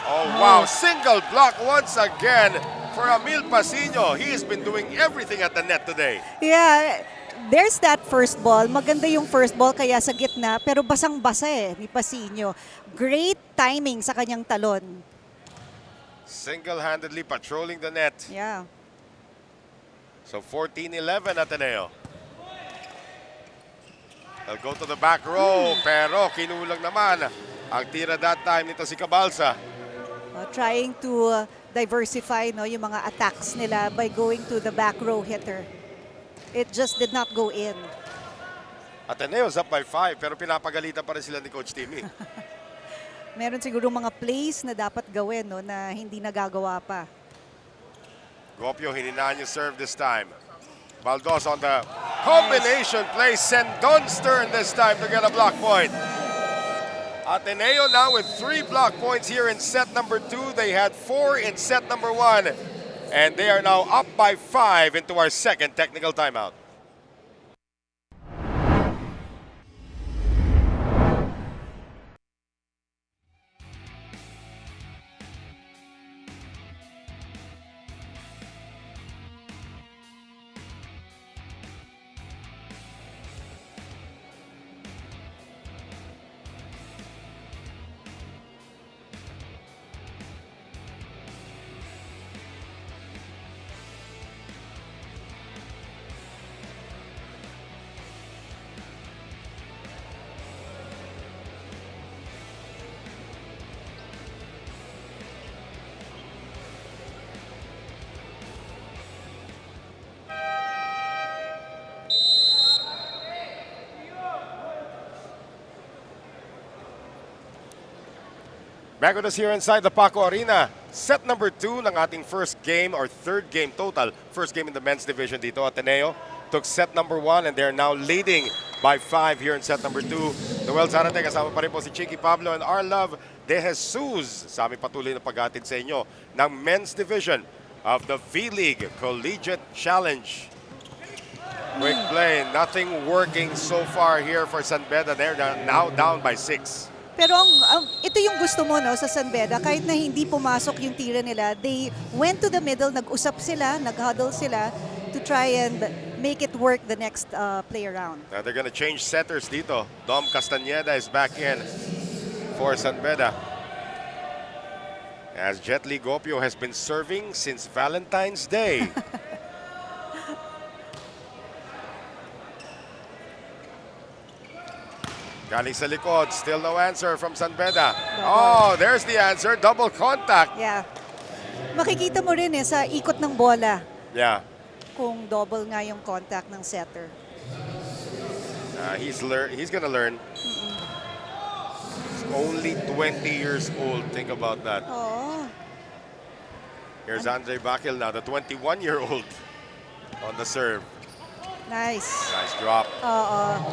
Oh wow, single block once again for Emil Pasino. He has been doing everything at the net today. Yeah, there's that first ball. Maganda yung first ball kaya sa gitna, pero basang-basa ni Pasino. Great timing sa kanyang talon. Single-handedly patrolling the net. Yeah. So 14-11 Ateneo. They'll go to the back row, pero kinulang naman Ang tira that time nito si Cabalsa. Trying to diversify yung mga attacks nila by going to the back row hitter. It just did not go in. Ateneo's up by 5 pero pinapagalitan pa rin sila ni Coach Timmy. Meron siguro mga plays na dapat gawin na hindi nagagawa pa. Gopio hininaan yung serve this time. Baldos on the combination play. Send Dunstern this time to get a block point. Ateneo now with 3 block points here in set number 2. They had 4 in set number 1. And they are now up by 5 into our second technical timeout. Back with us here inside the Paco Arena. Set number 2 ng ating first game or third game total. First game in the men's division dito. Ateneo took set number 1 and they're now leading by 5 here in set number 2. Noel Zarate, kasama pa rin po si Chicky Pablo and our love De Jesus. Sa aming patuloy na paghatid sa inyo ng men's division of the V-League Collegiate Challenge. Quick play, nothing working so far here for San Beda. They're now down by 6. Pero ito yung gusto mo sa San Beda, kahit na hindi pumasok yung tira nila, they went to the middle, nag-usap sila, nag-huddle sila to try and make it work the next play around. Now they're gonna change setters dito. Dom Castañeda is back in for San Beda. As Jet Li Gopio has been serving since Valentine's Day. Galing sa likod, still no answer from San Beda. Oh, there's the answer, double contact. Yeah. Makikita mo rin sa ikot ng bola Yeah, kung double nga yung contact ng setter. he's gonna learn. He's only 20 years old, think about that. Oh. Here's Andre Bakil now, the 21-year-old on the serve. Nice. Nice drop.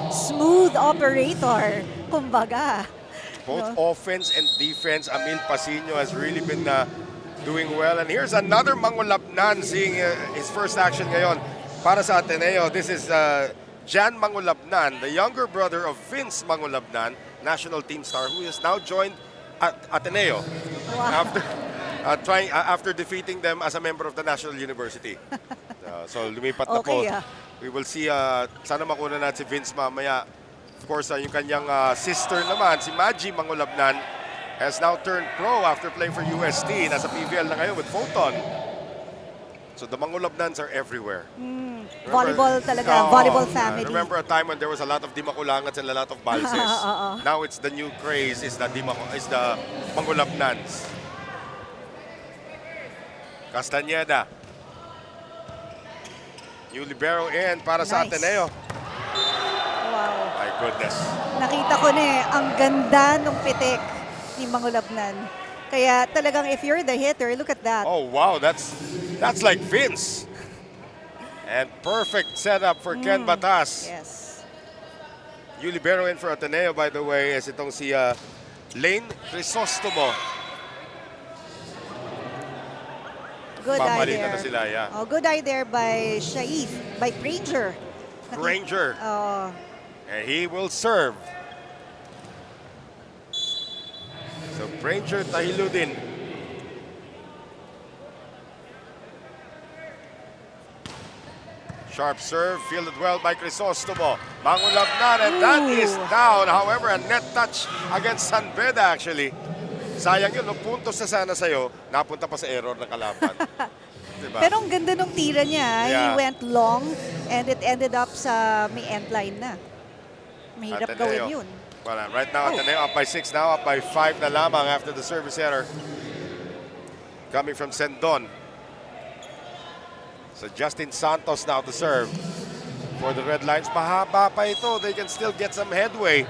Smooth operator, kumbaga. Both offense and defense, Amil Pasino has really been doing well. And here's another Mangulapnan seeing his first action ngayon para sa Ateneo. This is Jan Mangulapnan, the younger brother of Vince Mangulapnan, national team star, who has now joined Ateneo after defeating them as a member of the National University. So lumipat na po. We will see, sana makuna natin si Vince mamaya. Of course, yung kanyang sister naman, si Maggie Mangulapnan, has now turned pro after playing for UST. Nasa PVL na ngayon with Photon. So the Mangulapnans are everywhere. Volleyball talaga, volleyball family. Remember a time when there was a lot of Dimakulangats and a lot of Balses. Now it's the new craze, is the Mangulapnans. Castañeda. New libero in para sa Ateneo. Wow. My goodness. Nakita ko na ang ganda ng pitik ni Mangulapnan. Kaya talagang if you're the hitter, look at that. Oh wow, that's like Vince. And perfect setup for Ken Batas. Yes. New libero in for Ateneo, by the way, is itong si Lane Crisostomo. Good eye Papalitan there. na sila, yeah. Oh, good eye there by Shaif, by Granger. Granger. Oh, And he will serve. So Granger Tahiludin. Sharp serve, fielded well by Crisostomo. Mangulapnan, and that is down. However, a net touch against San Beda actually. Sayang yun, no? Puntos na sana sa'yo, napunta pa sa error ng kalaban. Diba? pero ang ganda ng tira niya. Yeah. He went long and it ended up sa may end line na. Mahirap Ateneo. gawin yun. Well, right now, Ateneo up by 6 now, up by 5 na lamang after the service error. Coming from Sendon. So Justin Santos now to serve for the Red Lions. Mahaba pa ito. They can still get some headway.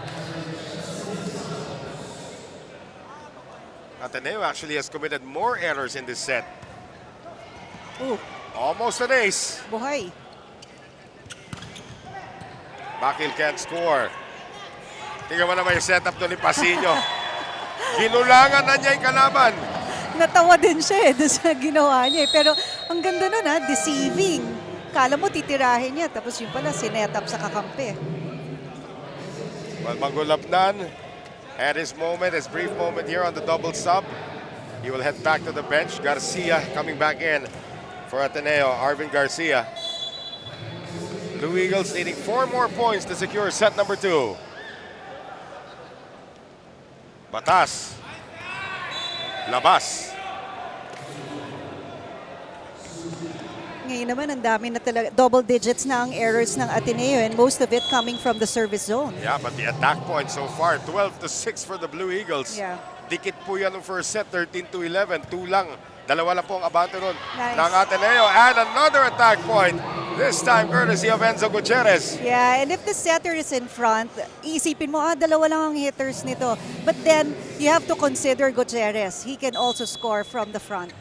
Ateneo actually has committed more errors in this set. Oh, Almost an ace. buhay. Bakil can't score. Tingnan mo naman yung setup doon ni Pasino. Ginulangan na niya yung kalaban. Natawa din siya doon sa ginawa niya. Pero ang ganda nun deceiving. Kala mo titirahin niya, tapos yung pala sinetap sa kakampi. Well, Mangulapnan had his moment, his brief moment here on the double sub. He will head back to the bench. Garcia coming back in for Ateneo. Arvin Garcia. Blue Eagles needing 4 more points to secure set number 2. Batas. Labas. Ngayon naman, ang dami na talaga. Double digits na ang errors ng Ateneo and most of it coming from the service zone. Yeah, but the attack point so far, 12-6 for the Blue Eagles. Yeah. Dikit po yan ng first set, 13-11. 2 lang. Dalawa lang po ang abante nun Nice. ng Ateneo. And another attack point. This time, courtesy of Enzo Gutierrez. Yeah, and if the setter is in front, iisipin mo, dalawa lang ang hitters nito. But then, you have to consider Gutierrez. He can also score from the front.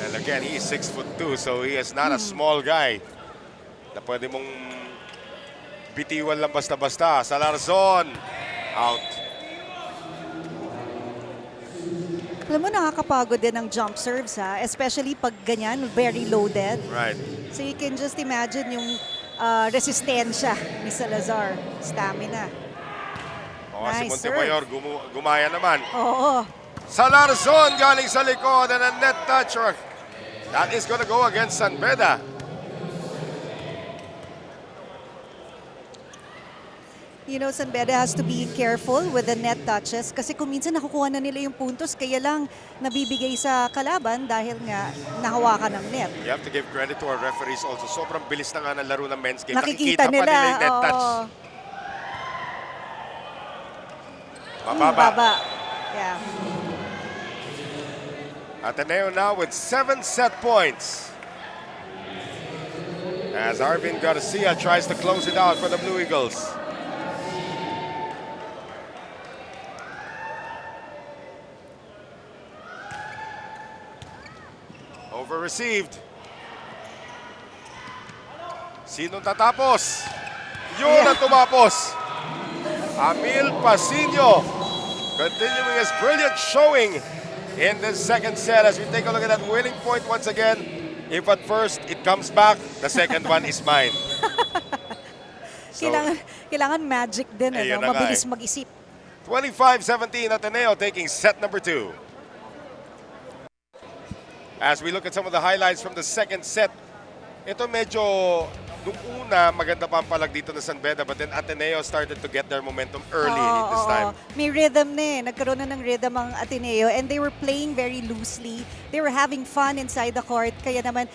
And again, he is 6'2", so he is not a small guy na pwede mong bitiwan lang basta-basta. Salarzon, out. Alam mo, nakakapagod din ang jump serves especially pag ganyan, very loaded. Right. So you can just imagine yung resistensya ni Salazar, stamina. O, si Nice Montemayor gumaya naman. Oo. Salarzon galing sa likod and a net touch. That is gonna go against San Beda. You know, San Beda has to be careful with the net touches kasi kung minsan nakukuha na nila yung puntos, kaya lang nabibigay sa kalaban dahil nga nahawakan ng net. You have to give credit to our referees also. Sobrang bilis na nga ng laro ng men's game. Nakikita pa nila yung net oo. touch. Mababa. Baba. Yeah. Ateneo now with 7 set points. As Arvin Garcia tries to close it out for the Blue Eagles. Over-received. Sinong tatapos? Yun ang tumapos. Amil Pasino continuing his brilliant showing in the second set as we take a look at that winning point once again. If at first it comes back, the second one is mine. So, Kailangan magic din, Ayun na nga mabilis mag-isip. 25-17 Ateneo taking set number 2. As we look at some of the highlights from the second set, ito medyo, nung una, maganda pa ang palag dito na San Beda, but then Ateneo started to get their momentum early this time. May rhythm na nagkaroon na ng rhythm ang Ateneo and they were playing very loosely. They were having fun inside the court. Kaya naman,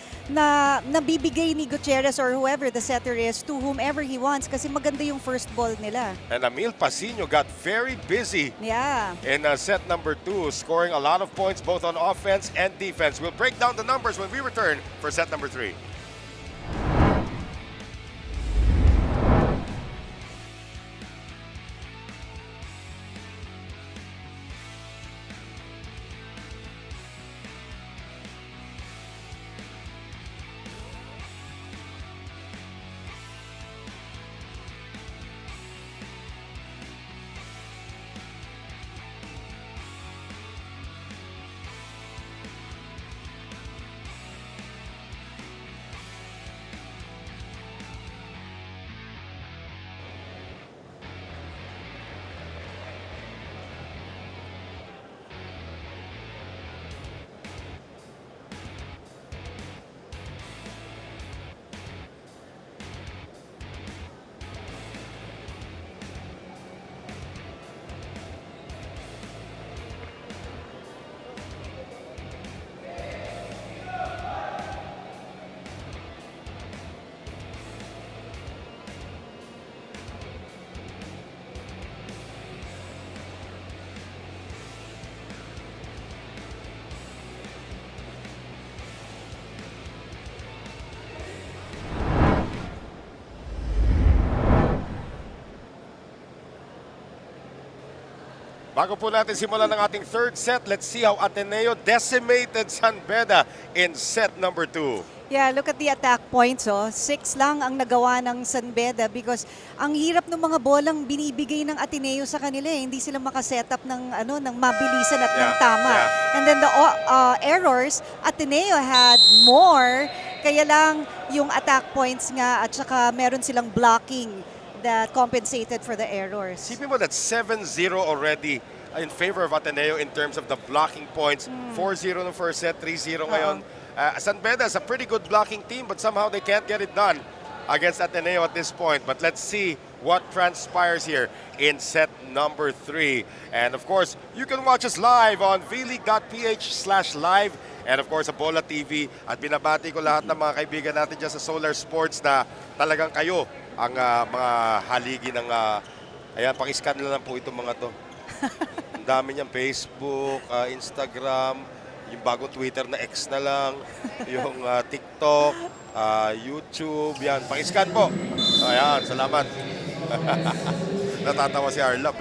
nabibigay ni Gutierrez or whoever the setter is to whomever he wants kasi maganda yung first ball nila. And Amil Pasino got very busy Yeah. in set number 2, scoring a lot of points both on offense and defense. We'll break down the numbers when we return for set number 3. Bago po natin simulan ng ating third set, let's see how Ateneo decimated San Beda in set number 2. Yeah, look at the attack points. 6 lang ang nagawa ng San Beda because ang hirap ng mga bolang binibigay ng Ateneo sa kanila. Hindi sila makaset up ng mabilisan at ng tama. Yeah. And then the errors, Ateneo had more. Kaya lang yung attack points nga at saka meron silang blocking that compensated for the errors. Isipin mo that 7-0 already in favor of Ateneo in terms of the blocking points. 4-0 no first set, 3-0 ngayon. San Beda is a pretty good blocking team, but somehow they can't get it done against Ateneo at this point. But let's see what transpires here in set number 3. And of course, you can watch us live on vleague.ph/live and of course, sa Bola TV. At binabati ko lahat ng mga kaibigan natin dyan sa Solar Sports na talagang kayo ang mga haligi ng... ayan, pakiscan na lang po itong mga to. Ang dami niyang Facebook, Instagram, yung bagong Twitter na X na lang, yung TikTok, YouTube, yan. Pakiscan po. Ayan, salamat. Natatawa si Arlab.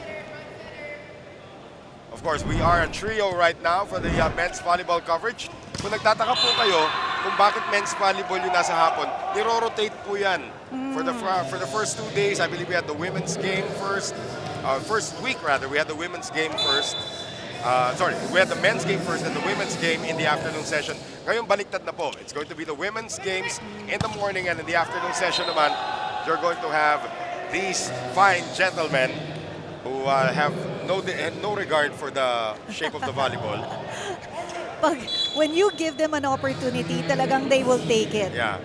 Of course, we are a trio right now for the men's volleyball coverage. Kung nagtataka po kayo kung bakit men's volleyball yung nasa hapon, niro-rotate po yan. For the first 2 days, I believe we had the women's game first. First week rather, we had the women's game first. We had the men's game first and the women's game in the afternoon session. Ngayon, baliktad na po. It's going to be the women's games in the morning, and in the afternoon session naman, you're going to have these fine gentlemen who have no regard for the shape of the volleyball. When you give them an opportunity, talagang they will take it. Yeah.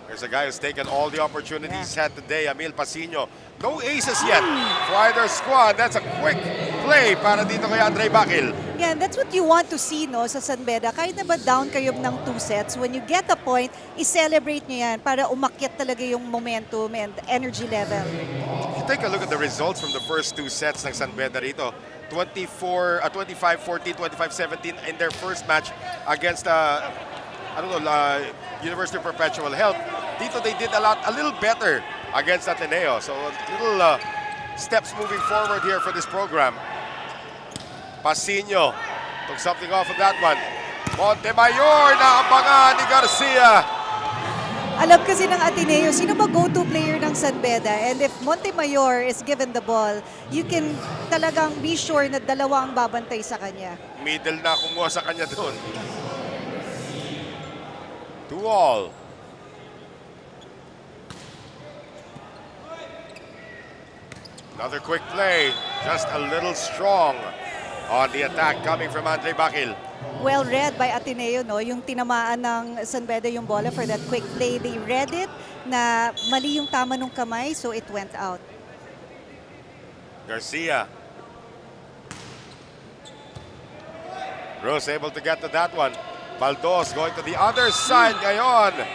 There's a guy who's taken all the opportunities had today, Emil Pasino. No aces yet for either squad. That's a quick play para dito kay Andre Bakil. Yeah, and that's what you want to see sa San Beda. Kahit na ba down kayo ng 2 sets, when you get a point, i-celebrate nyo yan para umakyat talaga yung momentum and energy level. If you take a look at the results from the first 2 sets ng San Beda rito, 25-14, 25-17 in their first match against University of Perpetual Health. Dito they did a little better against Ateneo. So little steps moving forward here for this program. Pasino took something off of that one. Montemayor na abangan ni Garcia. Alam kasi ng Ateneo, sino ba go-to player ng San Beda? And if Montemayor is given the ball, you can talagang be sure na dalawa ang babantay sa kanya. Middle na kumuha sa kanya doon. 2-all. Another quick play, just a little strong on the attack coming from Andre Bakil. Well read by Ateneo, yung tinamaan ng San Beda yung bola for that quick play. They read it na mali yung tama ng kamay, so it went out. Garcia. Rose able to get to that one. Baldos going to the other side ngayon.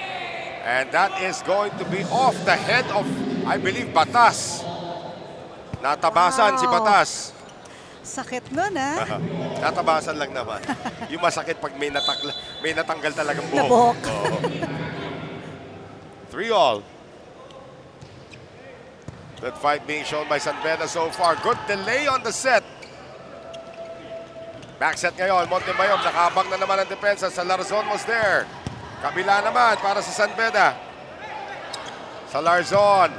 And that is going to be off the head of, I believe, Batas. Natabasan si Batas. Sakit nun, ha? Natabasan lang naman. Yung masakit pag may natanggal talagang buhok. 3-all. That fight being shown by San Beda so far. Good delay on the set. Back set ngayon. Montemayor, nakabang na naman ang depensa. Salarzon was there. Kabila naman para sa San Beda. Salarzon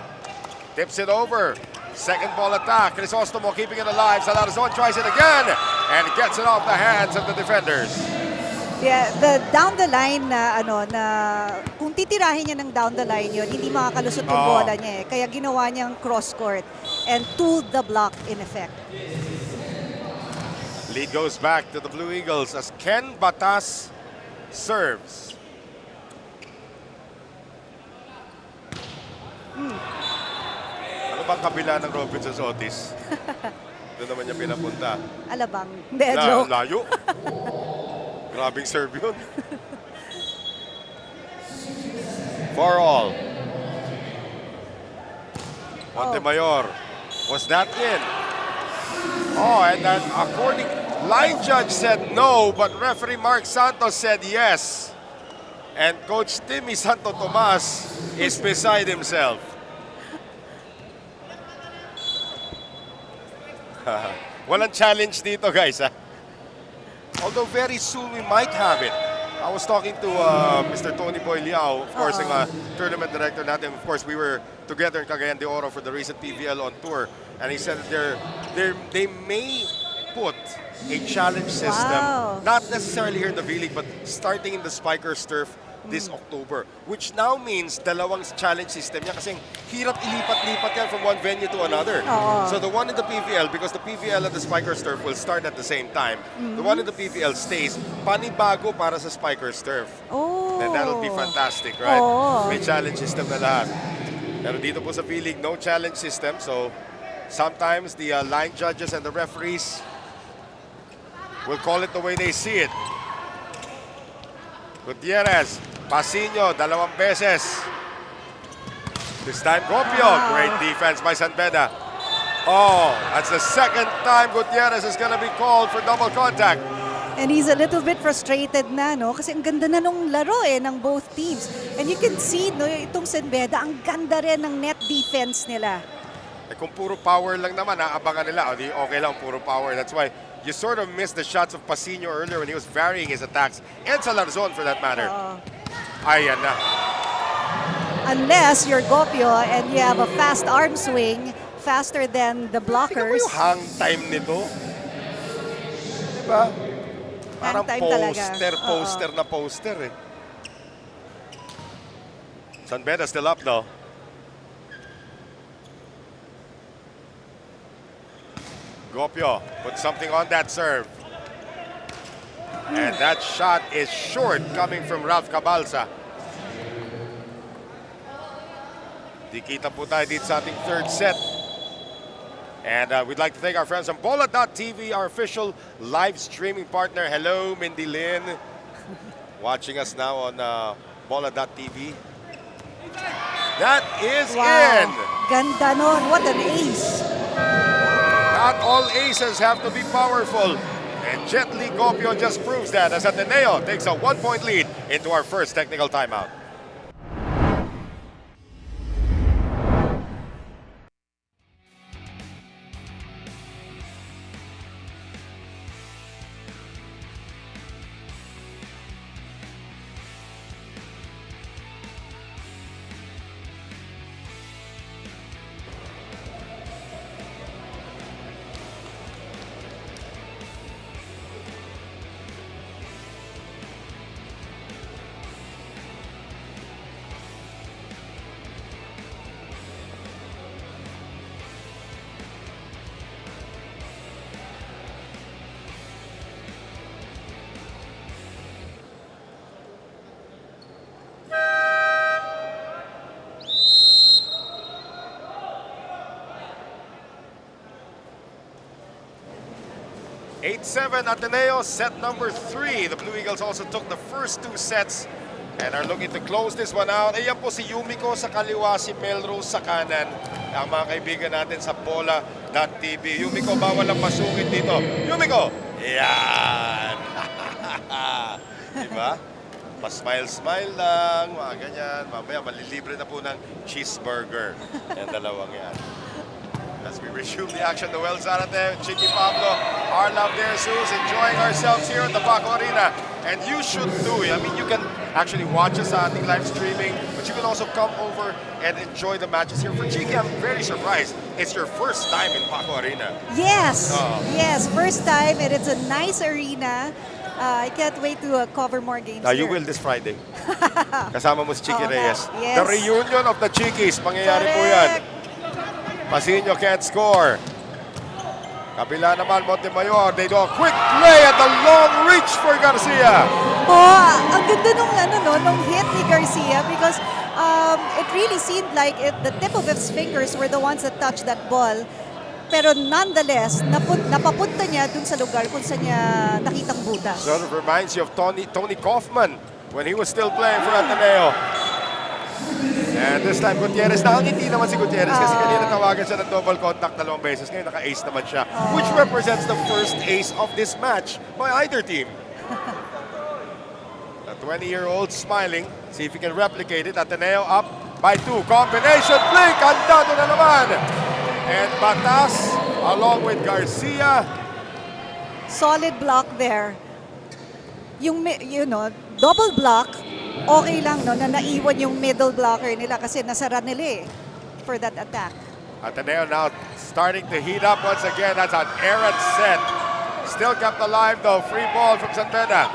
tips it over. Second ball attack. Crisostomo keeping it alive. Salarzon tries it again and gets it off the hands of the defenders. Yeah, the down the line na kung titirahin niya ng down the line yun, hindi makakalusot yung bola niya. Kaya ginawa niyang cross court and tooled the block in effect. Lead goes back to the Blue Eagles as Ken Batas serves. Ano bang kabila ng Robinson Otis? Doon naman niya pinapunta. Alabang. Hindi, joke. Layo. Grabing serve yun. 4-all. Montemayor. Was that in? Oh, and then line judge said no, but referee Mark Santos said yes. And Coach Timmy Santo Tomas is beside himself. Walang challenge dito, guys. Although very soon we might have it. I was talking to Mr. Tony Boy Liao, of course, yung tournament director natin. Of course, we were together in Cagayan de Oro for the recent PVL on tour. And he said that they may put a challenge system, not necessarily here in the V-League, but starting in the Spikers Turf this October. Which now means dalawang challenge system niya kasi hirap ilipat-lipat yan from one venue to another. So the one in the PVL, because the PVL and the Spikers Turf will start at the same time, the one in the PVL stays panibago para sa Spikers Turf. And that'll be fantastic, right? May challenge system na lahat. Pero dito po sa V-League, no challenge system. So sometimes the line judges and the referees will call it the way they see it. Gutierrez, Pasino, dalawang beses. This time, Gopio. Great defense by San Beda. Oh, that's the second time Gutierrez is gonna be called for double contact. And he's a little bit frustrated na, no? Kasi ang ganda na nung laro ng both teams. And you can see, no, itong San Beda, ang ganda rin ng net defense nila. Kung puro power lang naman, naabangan nila. O di okay lang, puro power. That's why you sort of missed the shots of Pasino earlier when he was varying his attacks. And Salarzon, for that matter. Ayan na. Unless you're Gopio and you have a fast arm swing, faster than the Tingnan mo blockers. yung hang time nito. Diba? Parang Hang time talaga. poster na poster eh. San Beda still up though. Gopio put something on that serve. And that shot is short coming from Ralph Cabalsa. Di kita po tayo dito sa ating third set. And we'd like to thank our friends on Bola.tv, our official live streaming partner. Hello, Mindy Lynn. Watching us now on Bola.tv. That is in. Ganda nun. What an ace. Not all aces have to be powerful. And Jet Li Gopio just proves that as Ateneo takes a 1-point lead into our first technical timeout. Eight-7 Ateneo, set number 3. The Blue Eagles also took the first 2 sets and are looking to close this one out. Ayan po si Yumiko sa kaliwa, si Melrose sa kanan. Ang mga kaibigan natin sa Bola.tv. Yumiko, bawal ang pasukin dito. Yumiko! Yan! Diba? Pa-smile-smile lang, mga ganyan. Mamaya malilibre na po ng cheeseburger. Yan dalawang yan. As we resume the action, Noel Zarate, Chicky Pablo, Arlav De Jesus, enjoying ourselves here at the Paco Arena. And you should too. I mean, you can actually watch us on the live streaming, but you can also come over and enjoy the matches here. For Chicky, I'm very surprised. It's your first time in Paco Arena. Yes, yes, first time, and it's a nice arena. I can't wait to cover more games You here. will this Friday. Kasama mo si Chicky Reyes. Yes. The reunion of the Chickies. Pangyayari po yan. Pasino can't score. Kabila naman, Montemayor. They do a quick play at the long reach for Garcia. Oh, ang ganda nung hit ni Garcia because it really seemed like the tip of his fingers were the ones that touched that ball. Pero nonetheless, napapunta niya dun sa lugar kung saan niya nakitang butas. Sort of reminds you of Tony Kaufman when he was still playing for Ateneo. And this time, Gutierrez, nakangiti naman si Gutierrez kasi kanina tawagan siya ng double contact 2 beses. Ngayon naka-ace naman siya, which represents the first ace of this match by either team. The 20-year-old smiling, see if he can replicate it. Ateneo up by 2. Combination blink, andado na naman. And Batas along with Garcia. Solid block there. Yung, double block, okay lang, no, na naiwan yung middle blocker nila kasi nasara nila for that attack. Ateneo now starting to heat up once again. That's an errant set. Still kept alive though. Free ball from San Beda.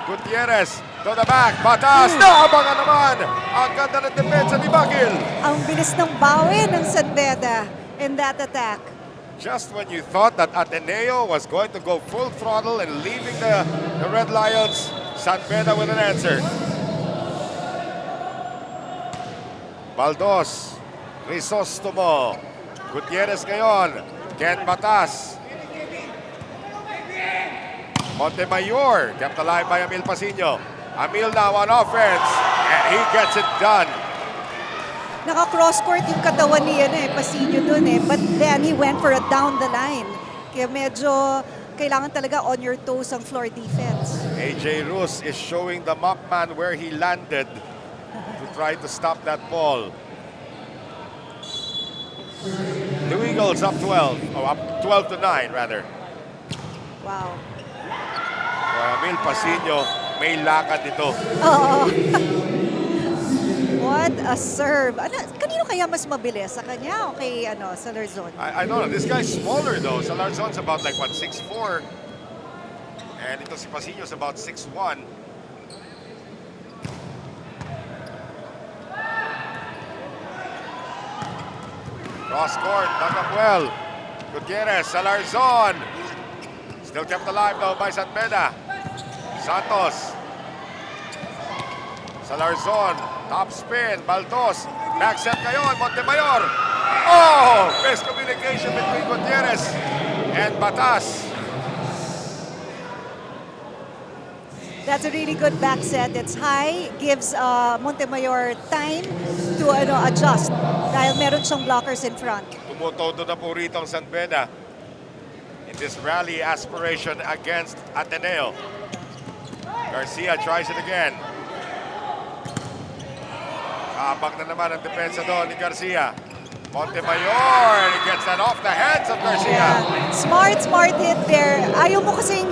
Gutierrez to the back. Batas. Naabangan naman. Ang ganda ng depensa ni Bakil. Ang bilis ng bawi ng San Beda in that attack. Just when you thought that Ateneo was going to go full throttle and leaving the Red Lions, San Beda with an answer. Baldos, Crisostomo, Gutierrez ngayon, Ken Batas. Montemayor, kept alive by Emil Pasino. Emil now on offense, and he gets it done. Naka-cross-court yung katawan niya Pasino dun But then he went for a down the line. Kaya medyo kailangan talaga on your toes ang floor defense. AJ Rus is showing the mop man where he landed to try to stop that ball. The Eagles up 12. Oh, up 12 to 9 rather. Wow. Emil Pasino may lakad dito. Oo. What a serve. Kanino kaya mas mabilis? Sa kanya o kay Salarzon? I don't know. This guy's smaller though. Salarzon's about like what, 6'4". And ito si Pasino's about 6'1". Cross court, dug up well. Gutierrez, Salarzon. Still kept alive though by San Beda. Santos. Salarzon, top spin, Baldos. Back set ngayon, Montemayor. Oh! Miscommunication between Gutierrez and Batas. That's a really good back set. It's high, gives Montemayor time to adjust dahil meron siyang blockers in front. Tumutodo na po rito ang San Beda in this rally aspiration against Ateneo. Garcia tries it again. Abang na naman ang depensa doon ni Garcia. Montemayor, and he gets that off the hands of Garcia. Yeah. Smart hit there. Ayaw mo kasing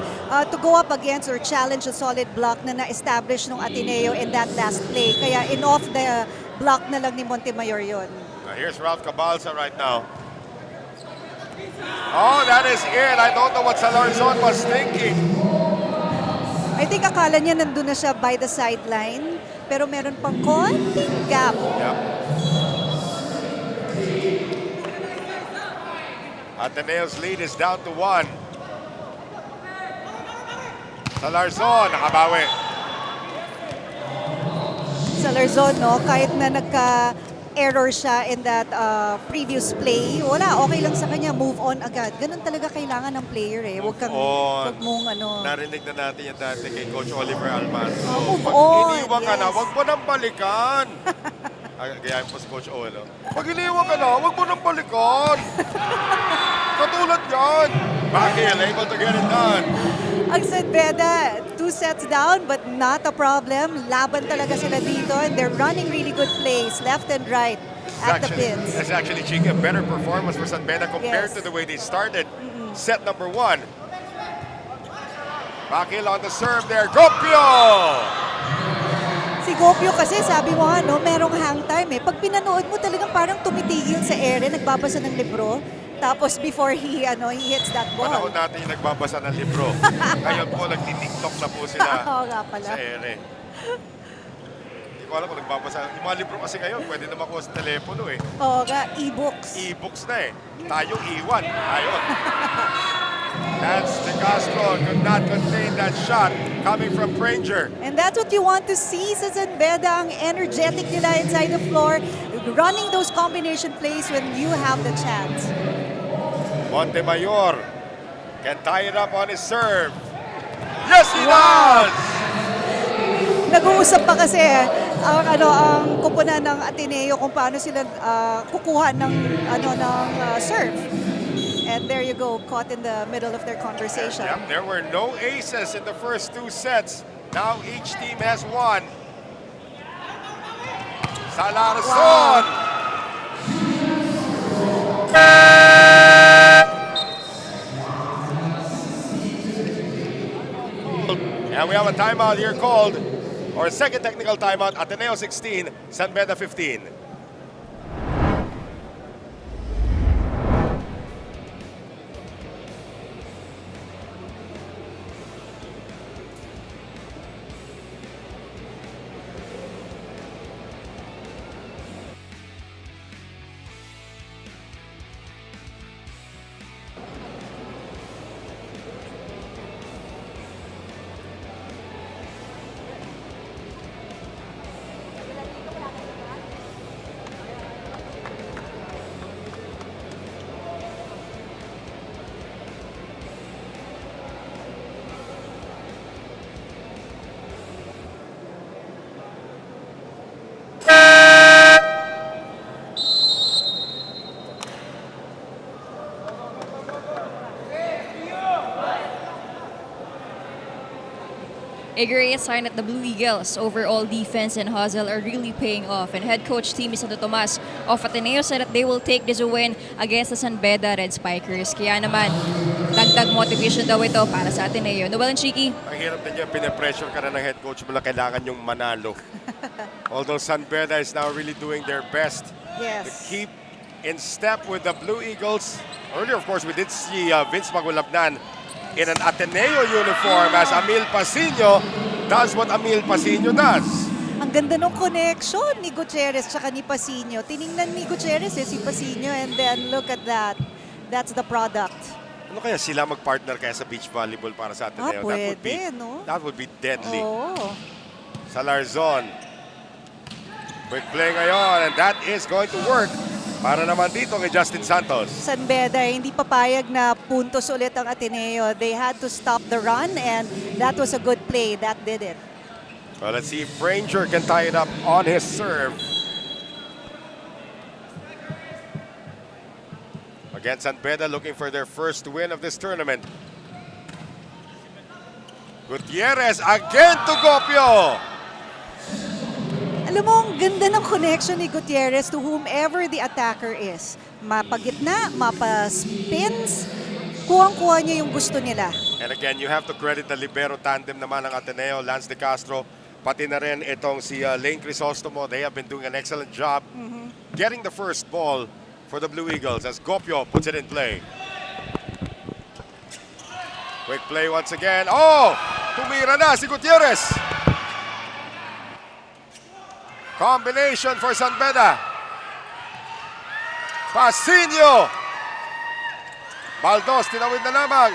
to go up against or challenge a solid block na na-establish ng Ateneo in that last play. Kaya in-off the block na lang ni Montemayor yun. Here's Ralph Cabalza right now. Oh, that is it. I don't know what Salarzon was thinking. I think akala niya nandun na siya by the sideline. Pero meron pang konting gap. Yep. Ateneo's lead is down to 1. Salarzon, nakabawi. Salarzon, kahit na nagka-error siya in that previous play, wala, okay lang sa kanya, move on agad. Ganun talaga kailangan ng player Huwag kang, huwag mong Narinig na natin yan dati kay Coach Oliver Almanzo. Move Pag on, iniwan ka na, yes. huwag mo nang balikan. Gayahin po si Coach O, Pag iniwan ka na, huwag mo nang balikan. Katulad yan. Bakil, able to get it done. Ang San Beda, 2 sets down but not a problem. Laban talaga sila dito and they're running really good plays left and right at the pins. That's actually, Chica, a better performance for San Beda compared Yes. to the way they started set number 1. Bakil on the serve there. Gopio! Si Gopio kasi sabi mo merong hang time Pag pinanood mo talagang parang tumitigil sa ere, nagbabasa ng libro. Tapos before he hits that ball. Panahon natin yung nagbabasa ng libro. Ngayon po, nagtitiktok na po sila Oo nga pala. sa ere. Hindi ko alam kung nagbabasa. Yung mga libro kasi ngayon, pwede na makuha sa telepono Oo nga, e-books. E-books na Tayong iwan. Ayon. Lance De Castro could not contain that shot coming from Pranger. And that's what you want to see sa San Beda, ang energetic nila inside the floor, running those combination plays when you have the chance. Montemayor can tie it up on his serve. Yes, he does! Nag-uusap pa kasi ang kupunan ng Ateneo kung paano sila kukuha ng serve. And there you go, caught in the middle of their conversation. Yep, there were no aces in the first 2 sets. Now each team has 1. Salarzon! And we have a timeout here called, or a second technical timeout, Ateneo 16, San Beda 15. A great sign that the Blue Eagles' overall defense and hustle are really paying off. And head coach Timmy Santo Tomas of Ateneo said that they will take this win against the San Beda Red Spikers. Kaya naman, dagdag motivation daw ito para sa Ateneo. Noel and Chiki. Ang hirap din yan, pinapressure ka na ng head coach mo na kailangan yung manalo. Although San Beda is now really doing their best to keep in step with the Blue Eagles. Earlier, of course, we did see Vince Magulabnan in an Ateneo uniform as Amil Pasino does what Amil Pasino does. Ang ganda ng connection ni Gutierrez tsaka ni Pasino. Tiningnan ni Gutierrez si Pasino, and then look at that. That's the product. Ano kaya sila mag-partner kaya sa beach volleyball para sa Ateneo? Pwede, no? That would be deadly. Oo. Sa Larzon. Quick play ngayon, and that is going to work para naman dito kay Justin Santos. San Beda, hindi papayag na puntos ulit ang Ateneo. They had to stop the run, and that was a good play. That did it. Well, let's see if Ranger can tie it up on his serve. Again, San Beda looking for their first win of this tournament. Gutierrez again to Gopio. Alam mo, ang ganda ng connection ni Gutierrez to whomever the attacker is. Mapagitna, mapaspins, kuhang-kuha niya yung gusto nila. And again, you have to credit the libero tandem naman ng Ateneo, Lance De Castro, pati na rin itong si Lane Crisostomo. They have been doing an excellent job getting the first ball for the Blue Eagles as Gopio puts it in play. Quick play once again. Oh! Tumira na si Gutierrez. Combination for San Beda. Pasino. Baldos, tinawid na lamang.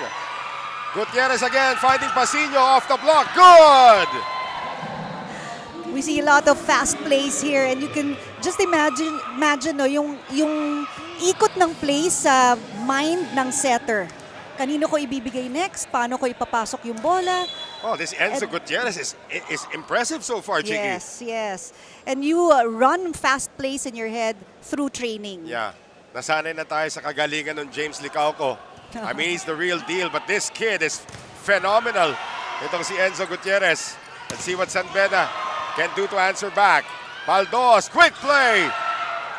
Gutierrez again, finding Pasino off the block. Good! We see a lot of fast plays here, and you can just imagine no, yung ikot ng play sa mind ng setter. Kanino ko ibibigay next? Paano ko ipapasok yung bola? Oh, this Enzo Gutierrez is impressive so far, Chiki. Yes. And you run fast plays in your head through training. Yeah. Nasanay na tayo sa kagalingan ng James Licauco. I mean, he's the real deal, but this kid is phenomenal. Itong si Enzo Gutierrez. Let's see what San Beda can do to answer back. Baldos, quick play.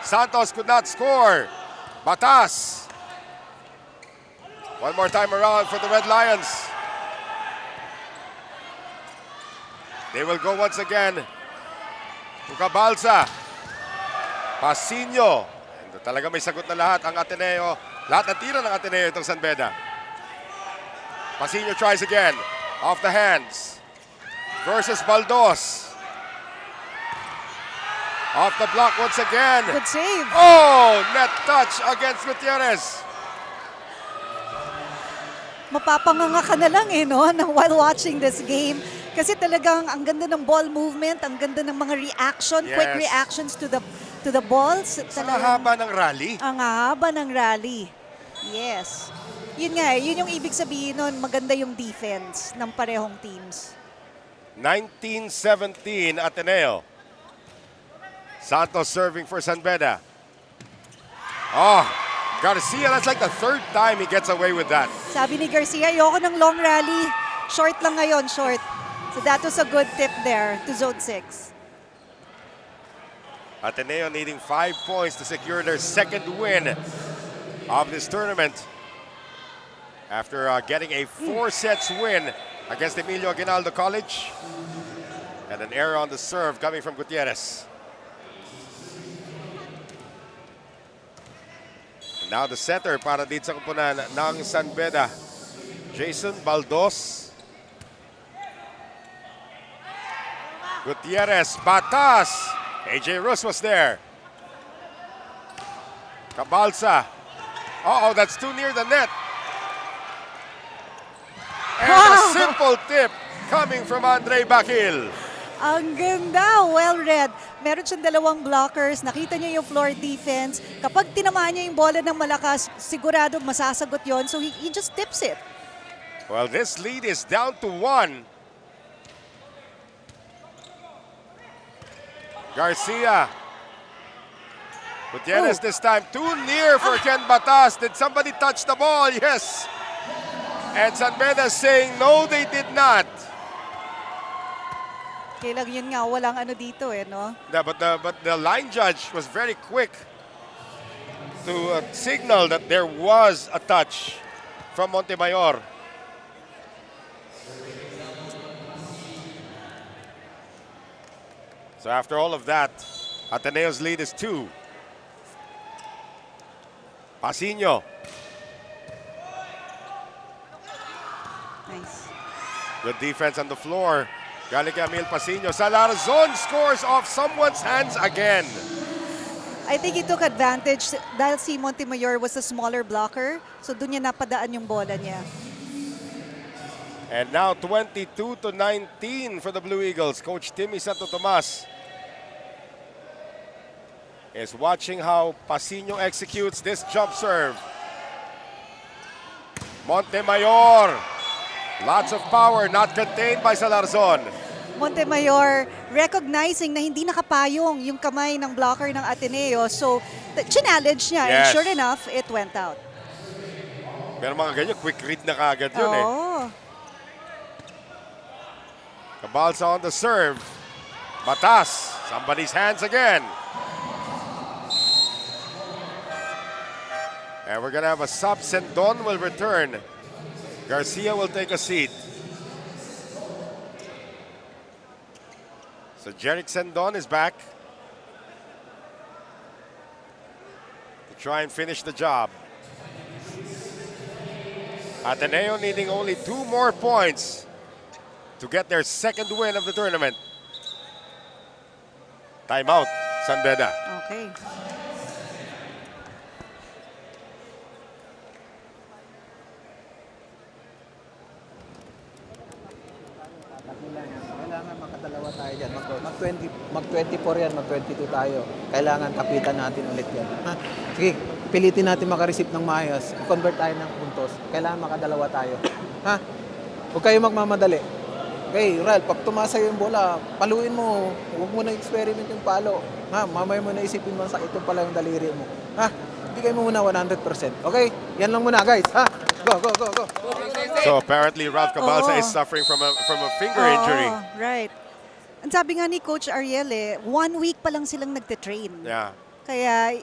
Santos could not score. Batas. One more time around for the Red Lions. They will go once again to Cabalza. Pasino. Talaga may sagot na lahat ang Ateneo. Lahat ng tira ng Ateneo itong San Beda. Pasino tries again. Off the hands. Versus Baldos. Off the block once again. Good save. Oh! Net touch against Gutierrez. Mapapanganga ka na lang no, while watching this game. Kasi talagang ang ganda ng ball movement, ang ganda ng mga reaction, quick reactions to the balls. Ang haba ng rally. Ang haba ng rally. Yes. Yun nga, yun yung ibig sabihin nun, maganda yung defense ng parehong teams. 1917 Ateneo. Santos serving for San Beda. Oh, Garcia, that's like the third time he gets away with that. Sabi ni Garcia, ayoko ng long rally. Short lang ngayon, short. So that was a good tip there to zone 6. Ateneo needing 5 points to secure their second win of this tournament. After getting a 4 sets win against Emilio Aguinaldo College. And an error on the serve coming from Gutierrez. And now the setter para dito sa kupunan ng San Beda, Jason Baldos. Gutierrez, batas. AJ Rus was there. Cabalsa. Uh-oh, that's too near the net. And a simple tip coming from Andre Bakil. Ang ganda, well read. Meron siyang dalawang blockers, nakita niya yung floor defense. Kapag tinamaan niya yung bola ng malakas, sigurado masasagot yon. So he just tips it. Well, this lead is down to 1. Garcia. Gutierrez this time, too near for Ken Batas. Did somebody touch the ball? Yes. And San Beda saying, no, they did not. Kailang yun nga, walang ano dito no? Yeah, but the line judge was very quick to signal that there was a touch from Montemayor. So after all of that, Ateneo's lead is 2. Pasino. Nice. Good defense on the floor. Galing kay Emil Pasino. Salarzon scores off someone's hands again. I think he took advantage dahil si Montemayor was a smaller blocker. So doon niya napadaan yung bola niya. And now 22-19 for the Blue Eagles. Coach Timmy Santo Tomas is watching how Pasino executes this jump serve. Montemayor. Lots of power, not contained by Salarzon. Montemayor recognizing na hindi nakapayong yung kamay ng blocker ng Ateneo. So, challenge niya. And Yes. sure enough, it went out. Pero mga ganyan, quick read na kagad yun eh. Oh. Cabalsa on the serve. Batas. Somebody's hands again. And we're going to have a sub. Sendon will return. Garcia will take a seat. So Jerick Sendon is back to try and finish the job. Ateneo needing only 2 more points to get their second win of the tournament. Timeout, San Beda. Okay. Kailangan makadalawa tayo dyan. Mag-24 yan, mag-22 tayo. Kailangan kapitan natin ulit yan. Ha? Sige, pilitin natin makareceive ng maayos. I-convert tayo ng puntos. Kailangan makadalawa tayo. Ha? Huwag kayo magmamadali. Okay, Ralph, pag tumasa yung bola, paluin mo. Huwag mo na experiment yung palo. Ha? Mamaya mo na isipin mo sa ito pala yung daliri mo. Ha? Bigay mo muna 100%. Okay? Yan lang muna, guys. Ha? Go, go, go, go. So apparently Ralph Cabalsa is suffering from a finger injury. Right. Ang sabi nga ni Coach Ariel 1 week pa lang silang nagte-train. Yeah. Kaya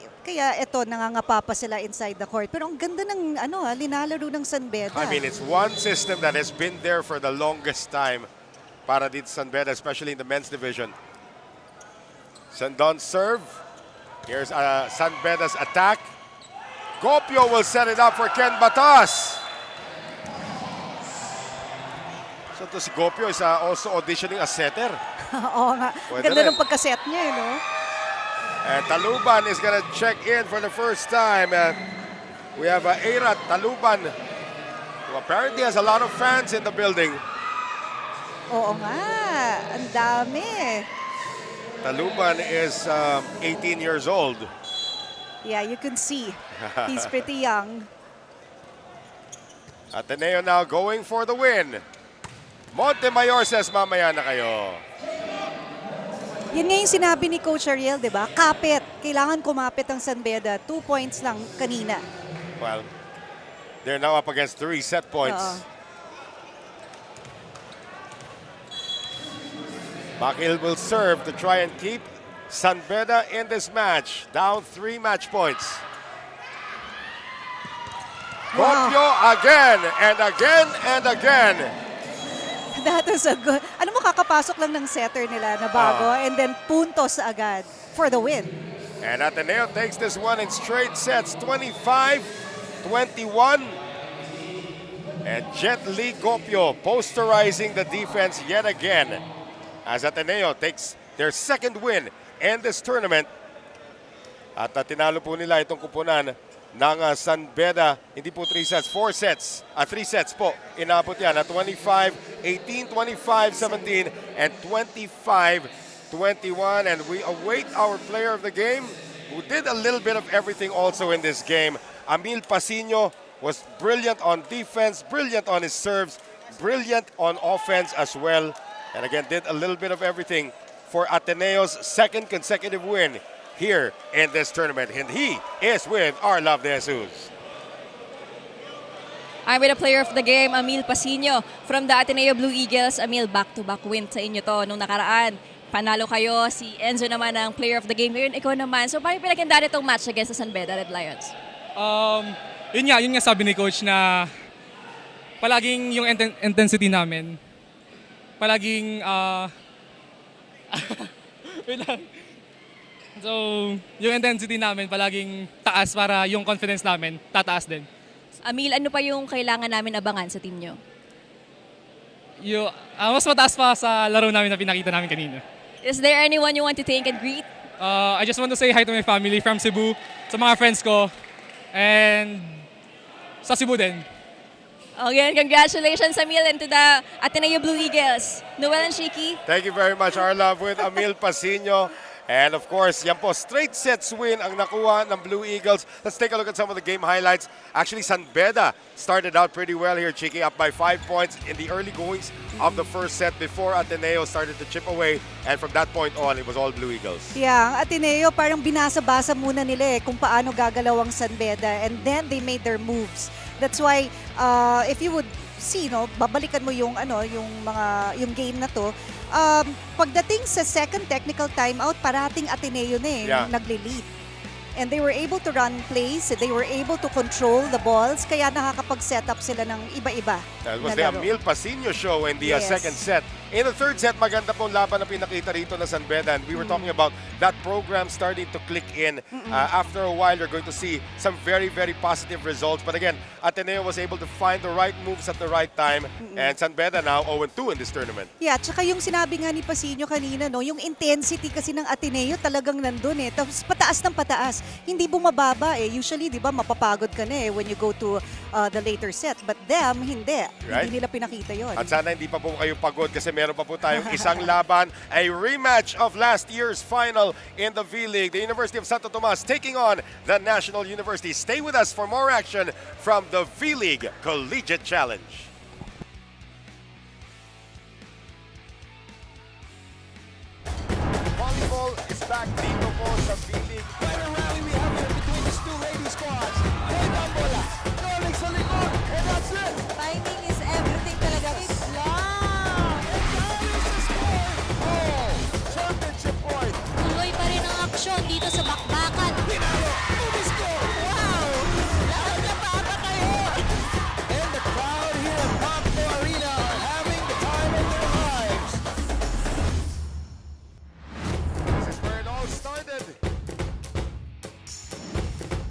eto, nangangapa pa sila inside the court. Pero ang ganda ng linalaro ng San Beda. I mean, it's one system that has been there for the longest time para dito sa San Beda, especially in the men's division. Sendon serve. Here's San Beda's attack. Gopio will set it up for Ken Batas. So to si Gopio is also auditioning as setter. Oo nga. Pwede Ganda rin. ng pagkaset niya, no? And Taluban is going to check in for the first time. We have Eirat Taluban, who apparently has a lot of fans in the building. Oo nga. Ang dami. Taluban is 18 years old. Yeah, you can see. He's pretty young. Ateneo now going for the win. Montemayor says, mamaya na kayo. Yan nga yung sinabi ni Coach Ariel, di ba? Kapit. Kailangan kumapit ang San Beda. 2 points lang kanina. Well, they're now up against 3 set points. Bakil will serve to try and keep San Beda in this match. Down 3 match points. Wow. Gopio again and again and again. That was a good... Ano mo, kakapasok lang ng setter nila na bago and then puntos agad for the win. And Ateneo takes this one in straight sets, 25-21. And Jet Lee Gopio posterizing the defense yet again as Ateneo takes their second win in this tournament. At tinalo po nila itong kupunan ng San Beda, hindi po 3 sets, 4 sets, 3 sets po. Inabot yan na 25-18, 25-17, and 25-21. And we await our player of the game who did a little bit of everything also in this game. Amil Pasino was brilliant on defense, brilliant on his serves, brilliant on offense as well. And again, did a little bit of everything for Ateneo's second consecutive win here in this tournament. And he is with our Love de Jesus. I'm with the player of the game, Amil Pasino from the Ateneo Blue Eagles. Amil, back-to-back win sa inyo to nung nakaraan. Panalo kayo, si Enzo naman ang player of the game. Ngayon, ikaw naman. So, paano pinaganda itong match against the San Beda Red Lions? Yun nga sabi ni coach na palaging yung intensity namin, palaging wait lang. So, yung intensity namin palaging taas para yung confidence namin tataas din. Amil, ano pa yung kailangan namin abangan sa team nyo? Mas mataas pa sa laro namin na pinakita namin kanina. Is there anyone you want to thank and greet? I just want to say hi to my family from Cebu, sa mga friends ko, and sa Cebu din. Again, congratulations, Amil, and to the Ateneo Blue Eagles. Noel and Shiki. Thank you very much, our love, with Amil Pasino. And of course, yan po, straight sets win ang nakuha ng Blue Eagles. Let's take a look at some of the game highlights. Actually, San Beda started out pretty well here, Chiki, up by 5 points in the early goings of the first set before Ateneo started to chip away. And from that point on, it was all Blue Eagles. Yeah, ang Ateneo parang binasa-basa muna nila kung paano gagalaw ang San Beda and then they made their moves. That's why if you would see, no, babalikan mo yung yung game na to. Pagdating sa second technical timeout, parating Ateneo na yung nagle-lead. And they were able to run plays, they were able to control the balls, kaya nakakapag-set up sila ng iba-iba. That was the Amil Pasino show in the second set. In the third set, maganda pong laban na pinakita rito na San Beda. And we were talking about that program starting to click in. After a while, you're going to see some very, very positive results. But again, Ateneo was able to find the right moves at the right time. And San Beda now 0-2 in this tournament. Yeah, tsaka yung sinabi nga ni Pasino kanina, no, yung intensity kasi ng Ateneo talagang nandun Tapos pataas ng pataas. Hindi bumababa Usually, di ba, mapapagod ka na when you go to the later set. But them, hindi. Right? Hindi nila pinakita yon. At sana hindi pa po kayo pagod kasi meron pa po tayong isang laban. A rematch of last year's final in the V-League. The University of Santo Tomas taking on the National University. Stay with us for more action from the V-League Collegiate Challenge. Volleyball is back dito po sa V-League. Quite a rally we have here between these two lady squads. Head ang bola. Rolling sa likod. And that's it. Timing is everything talaga. It's long. And that is the score. Oh, championship point. Tuloy pa rin ang aksyon dito sa back